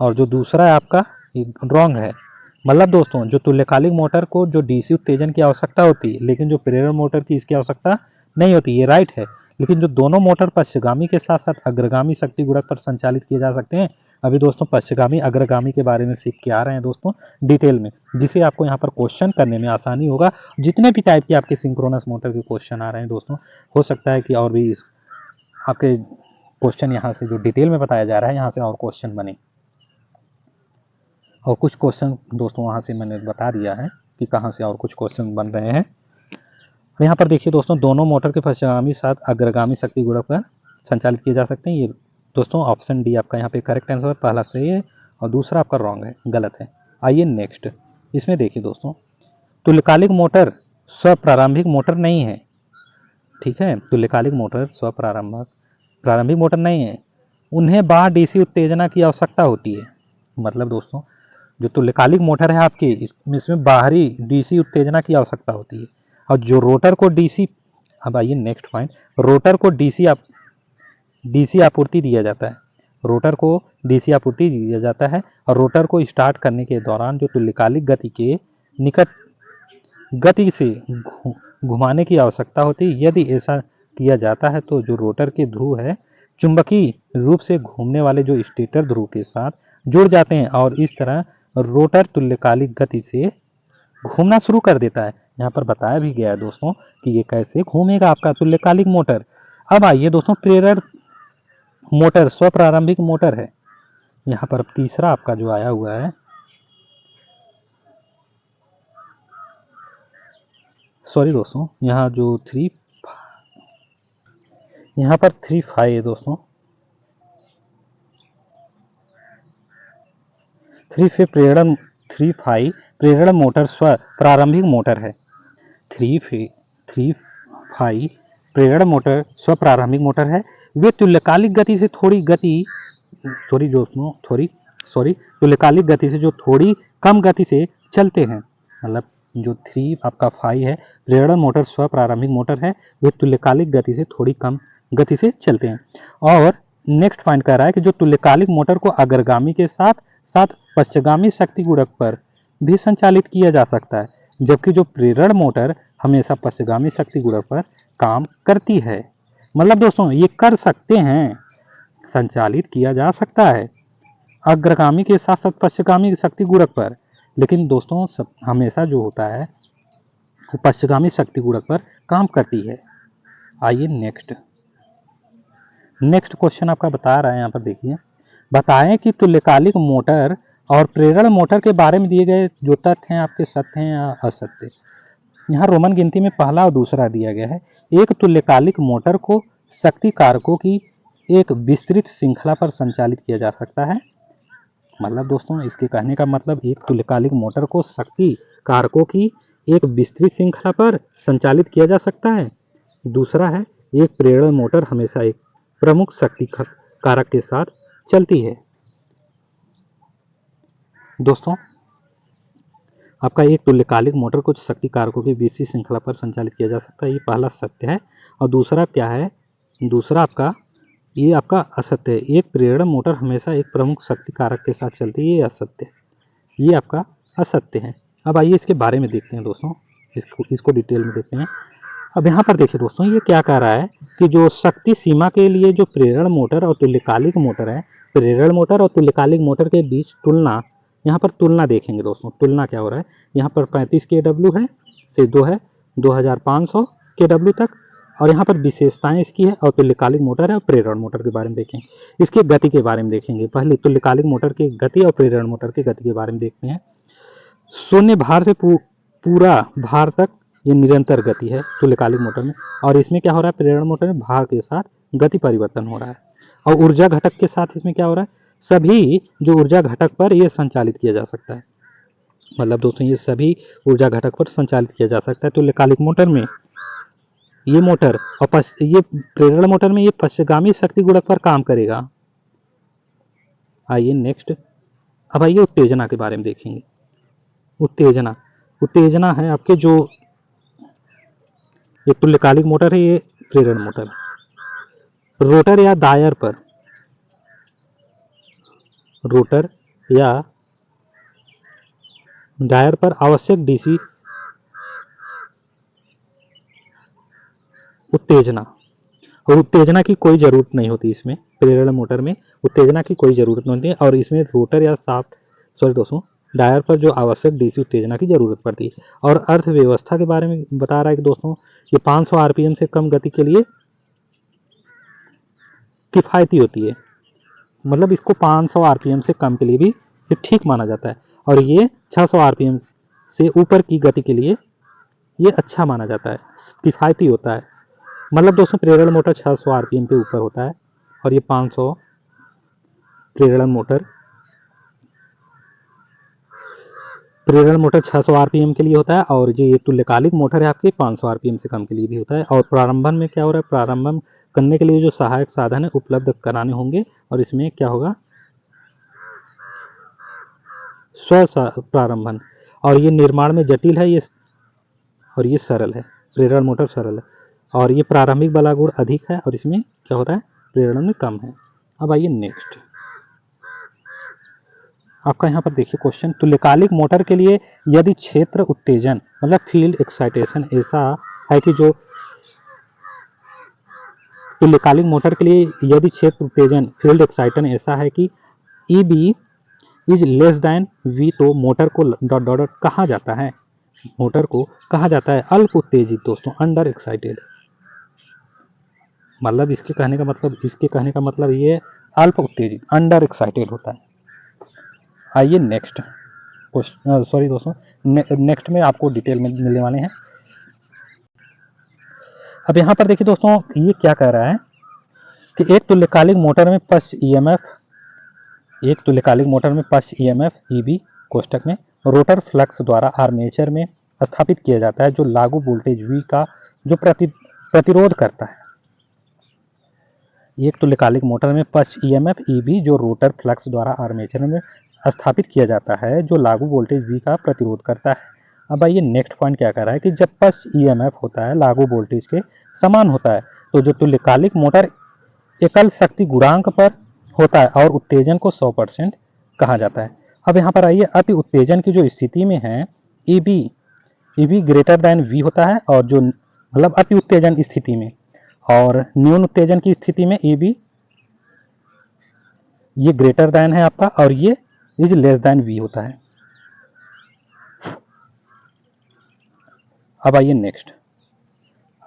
और जो दूसरा है आपका रॉन्ग है। मतलब दोस्तों जो तुल्यकालिक मोटर को जो DC उत्तेजन की आवश्यकता होती है लेकिन जो प्रेरण मोटर की इसकी आवश्यकता नहीं होती, ये राइट है। लेकिन जो दोनों मोटर पश्चगामी के साथ साथ अग्रगामी शक्ति गुणक पर संचालित किए जा सकते हैं। अभी दोस्तों पश्चगामी अग्रगामी के बारे में सीख के आ रहे हैं दोस्तों डिटेल में, जिसे आपको यहाँ पर क्वेश्चन करने में आसानी होगा। जितने भी टाइप के आपके सिंक्रोनस मोटर के क्वेश्चन आ रहे हैं दोस्तों, हो सकता है कि और भी आपके क्वेश्चन यहाँ से जो डिटेल में बताया जा रहा है यहाँ से और क्वेश्चन बने। और कुछ क्वेश्चन दोस्तों वहाँ से मैंने बता दिया है कि कहाँ से और कुछ क्वेश्चन बन रहे हैं। यहाँ पर देखिए दोस्तों, दोनों मोटर के पश्चगामी साथ अग्रगामी शक्ति गुणक पर संचालित किए जा सकते हैं। ये दोस्तों ऑप्शन डी आपका यहाँ पे करेक्ट आंसर, पहला सही है और दूसरा आपका रॉन्ग है, गलत है। आइए नेक्स्ट, इसमें देखिए दोस्तों, तुल्यकालिक मोटर स्वप्रारंभिक मोटर नहीं है। ठीक है, तुल्यकालिक मोटर प्रारंभिक मोटर नहीं है, उन्हें बाहर DC उत्तेजना की आवश्यकता होती है। मतलब दोस्तों जो तुल्यकालिक मोटर है आपकी इसमें बाहरी DC उत्तेजना की आवश्यकता होती है। और जो रोटर को DC, अब आइए नेक्स्ट पॉइंट, रोटर को DC आपूर्ति दिया जाता है। रोटर को DC आपूर्ति दिया जाता है और रोटर को स्टार्ट करने के दौरान जो तुल्यकालिक गति के निकट गति से घुमाने की आवश्यकता होती है। यदि ऐसा किया जाता है तो जो रोटर के ध्रुव है चुंबकीय रूप से घूमने वाले जो स्टेटर ध्रुव के साथ जुड़ जाते हैं और इस तरह रोटर तुल्यकालिक गति से घूमना शुरू कर देता है। यहाँ पर बताया भी गया है दोस्तों कि ये कैसे घूमेगा आपका तुल्यकालिक मोटर। अब आइए दोस्तों, प्रेरण मोटर स्वप्रारंभिक मोटर है। यहाँ पर तीसरा आपका जो आया हुआ है, सॉरी दोस्तों, यहाँ जो 3 है दोस्तों, 3 प्रेरण मोटर स्व प्रारंभिक मोटर है। 3 प्रेरण मोटर स्व प्रारंभिक मोटर है। वे तुल्यकालिक गति से तुल्यकालिक गति से जो थोड़ी कम गति से चलते हैं। मतलब जो 3 आपका 5 है, प्रेरण मोटर स्वप्रारंभिक मोटर है, वे तुल्यकालिक गति से थोड़ी कम गति से चलते हैं। और नेक्स्ट पॉइंट कह रहा है कि जो तुल्यकालिक मोटर को अग्रगामी के साथ साथ पश्चगामी शक्ति गुणक पर भी संचालित किया जा सकता है, जबकि जो प्रेरण मोटर हमेशा पश्चगामी शक्ति गुणक पर काम करती है। मतलब दोस्तों ये कर सकते हैं, संचालित किया जा सकता है अग्रगामी के साथ साथ पश्चगामी शक्ति गुणक पर, लेकिन दोस्तों हमेशा जो होता है वो पश्चगामी शक्ति गुणक पर काम करती है। आइए नेक्स्ट क्वेश्चन आपका बता रहा है, यहाँ पर देखिए, बताएं कि तुल्यकालिक मोटर और प्रेरण मोटर के बारे में दिए गए जो तथ्य हैं आपके सत्य हैं या असत्य। यहाँ रोमन गिनती में पहला और दूसरा दिया गया है। एक तुल्यकालिक मोटर को शक्ति कारकों की एक विस्तृत श्रृंखला पर संचालित किया जा सकता है। मतलब दोस्तों इसके कहने का मतलब एक तुल्यकालिक मोटर को शक्ति कारकों की एक विस्तृत श्रृंखला पर संचालित किया जा सकता है। दूसरा है एक प्रेरण मोटर हमेशा एक प्रमुख शक्ति कारक के साथ चलती है। दोस्तों आपका एक तुल्यकालिक मोटर को शक्ति कारकों की विस्तृत श्रृंखला पर संचालित किया जा सकता है, ये पहला सत्य है। और दूसरा क्या है, दूसरा आपका ये आपका असत्य है, एक प्रेरण मोटर हमेशा एक प्रमुख शक्ति कारक के साथ चलती है, ये असत्य है, ये आपका असत्य है। अब आइए इसके बारे में देखते हैं दोस्तों, इसको डिटेल में देखते हैं। अब यहाँ पर देखिए दोस्तों ये क्या कह रहा है कि जो शक्ति सीमा के लिए जो प्रेरण मोटर और तुल्यकालिक मोटर है, प्रेरण मोटर और तुल्यकालिक मोटर के बीच तुलना, यहाँ पर तुलना देखेंगे दोस्तों, तुलना क्या हो रहा है, यहाँ पर 35 kW है से 2500 kW तक, और यहाँ पर विशेषताएं इसकी है, और तुल्यकालिक मोटर है और प्रेरण मोटर के बारे में देखेंगे, इसकी गति के बारे में देखेंगे। पहले तुल्यकालिक मोटर की गति और प्रेरण मोटर की गति के बारे में देखते हैं। शून्य भार से पूरा भार तक ये निरंतर गति है तुल्यकालिक मोटर में, और इसमें क्या हो रहा है, प्रेरण मोटर में भार के साथ गति परिवर्तन हो रहा है। और ऊर्जा घटक के साथ इसमें क्या हो रहा है, सभी जो ऊर्जा घटक पर यह संचालित किया जा सकता है। मतलब दोस्तों ये सभी ऊर्जा घटक पर संचालित किया जा सकता है तुल्यकालिक मोटर में, ये मोटर, और ये प्रेरण मोटर में ये पश्चगामी शक्ति गुणक पर काम करेगा। आइए नेक्स्ट, अब आइए उत्तेजना के बारे में देखेंगे। उत्तेजना है आपके जो ये तुल्यकालिक मोटर है, ये प्रेरण मोटर, रोटर या दायर पर आवश्यक डीसी उत्तेजना की कोई जरूरत नहीं होती, इसमें प्रेरण मोटर में उत्तेजना की कोई जरूरत नहीं होती है, और इसमें रोटर या डायर पर जो आवश्यक डीसी उत्तेजना की जरूरत पड़ती है। और अर्थव्यवस्था के बारे में बता रहा है कि दोस्तों ये 500 आरपीएम से कम गति के लिए किफायती होती है। मतलब इसको 500 आरपीएम से कम के लिए भी ये ठीक माना जाता है, और ये 600 आरपीएम से ऊपर की गति के लिए ये अच्छा माना जाता है, किफायती होता है। मतलब दोस्तों प्रेरण मोटर 600 आरपीएम पे ऊपर होता है, और ये 500 प्रेरण मोटर 600 आरपीएम के लिए होता है, और जो ये तुल्यकालिक मोटर है आपके 500 आरपीएम से कम के लिए भी होता है। और प्रारंभन में क्या हो रहा है, प्रारंभन करने के लिए जो सहायक साधन है उपलब्ध कराने होंगे, और इसमें क्या होगा, स्व प्रारंभन। और ये निर्माण में जटिल है, और ये सरल है, प्रेरण मोटर सरल है, और ये प्रारंभिक बलागुण अधिक है, और इसमें क्या हो रहा है, प्रेरण में कम है। अब आइए नेक्स्ट, आपका यहाँ पर देखिए क्वेश्चन, तुल्यकालिक मोटर के लिए यदि क्षेत्र उत्तेजन मतलब फील्ड एक्साइटेशन ऐसा है कि जो तुल्यकालिक मोटर के लिए यदि क्षेत्र उत्तेजन फील्ड एक्साइटेशन ऐसा है कि EB is less then V, तो मोटर को कहा जाता है, मोटर को कहा जाता है अल्प उत्तेजित दोस्तों, अंडर एक्साइटेड। मतलब इसके कहने का मतलब ये अल्प उत्तेजित, अंडर एक्साइटेड होता है। आइए नेक्स्ट दोस्तों, नेक्स्ट में आपको डिटेल में मिलने वाले हैं। अब यहाँ पर देखिए दोस्तों ये क्या कह रहा है कि एक तुल्यकालिक मोटर में पश्च EMF EB कोष्टक में रोटर फ्लक्स द्वारा आर्मेचर में स्थापित किया जाता है, जो लागू वोल्टेज V का जो प्रतिरोध करता है। एक तुल्यकालिक मोटर में पक्ष ईएमएफ ईबी जो रोटर फ्लक्स द्वारा आर्मेचर में स्थापित किया जाता है, जो लागू वोल्टेज वी का प्रतिरोध करता है। अब आइए नेक्स्ट पॉइंट क्या कर रहा है कि जब पक्ष ईएमएफ होता है लागू वोल्टेज के समान होता है, तो जो तुल्यकालिक मोटर एकल शक्ति गुणांक पर होता है और उत्तेजन को 100% कहा जाता है। अब यहाँ पर आइए अति उत्तेजन की जो स्थिति में है ईबी ग्रेटर देन वी होता है, और जो मतलब अति उत्तेजन स्थिति में, और न्यून उत्तेजन की स्थिति में ईबी ये ग्रेटर देन है आपका, और ये इज लेस देन वी होता है। अब आइए नेक्स्ट,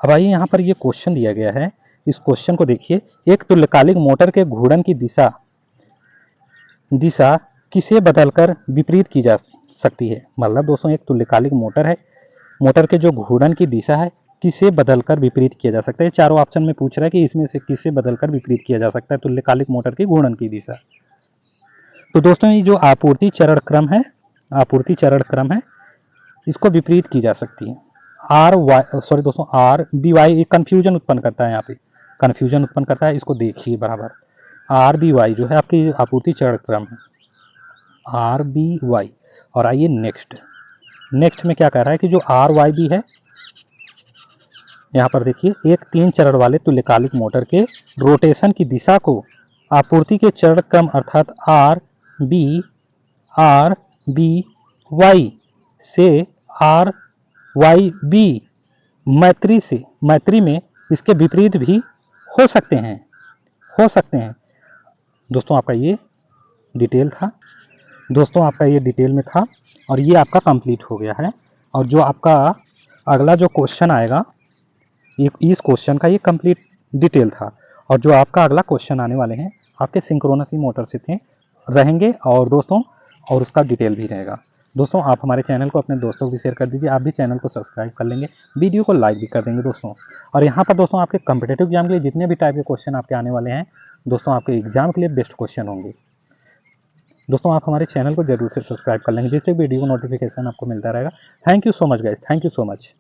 अब आइए यहाँ पर ये क्वेश्चन दिया गया है, इस क्वेश्चन को देखिए। एक तुल्यकालिक मोटर के घूर्णन की दिशा किसे बदलकर विपरीत की जा सकती है। मतलब दोस्तों एक तुल्यकालिक मोटर है, मोटर के जो घूर्णन की दिशा है किसे बदलकर विपरीत किया जा सकता है। चारों ऑप्शन में पूछ रहा है कि इसमें से किसे बदलकर विपरीत किया जा सकता है तुल्यकालिक मोटर की घूर्णन की दिशा। तो दोस्तों ये जो आपूर्ति चरण क्रम है इसको विपरीत की जा सकती है। आर बी वाई कंफ्यूजन उत्पन्न करता है, यहाँ पे कंफ्यूजन उत्पन्न करता है, इसको देखिए बराबर। आर बी वाई जो है आपकी आपूर्ति चरण क्रम है, आर बी वाई। और आइए नेक्स्ट में क्या कह रहा है कि जो आर वाई बी है, यहाँ पर देखिए एक 3 चरण वाले तुल्यकालिक मोटर के रोटेशन की दिशा को आपूर्ति के चरण क्रम अर्थात आर बी वाई से आर वाई बी मैत्री में इसके विपरीत भी हो सकते हैं। दोस्तों आपका ये डिटेल था, में था, और ये आपका कंप्लीट हो गया है। और जो आपका अगला जो क्वेश्चन आएगा, इस क्वेश्चन का ये कंप्लीट डिटेल था, और जो आपका अगला क्वेश्चन आने वाले हैं आपके सिंक्रोनस मोटर से रहेंगे, और दोस्तों और उसका डिटेल भी रहेगा। दोस्तों आप हमारे चैनल को अपने दोस्तों को भी शेयर कर दीजिए, आप भी चैनल को सब्सक्राइब कर लेंगे, वीडियो को लाइक भी कर देंगे दोस्तों। और यहाँ पर दोस्तों आपके कॉम्पिटिटिव एग्जाम के लिए जितने भी टाइप के क्वेश्चन आपके आने वाले हैं दोस्तों, आपके एग्जाम के लिए बेस्ट क्वेश्चन होंगे। दोस्तों आप हमारे चैनल को जरूर से सब्सक्राइब कर लेंगे, जिससे वीडियो को नोटिफिकेशन आपको मिलता रहेगा। Thank you so much guys, thank you so much.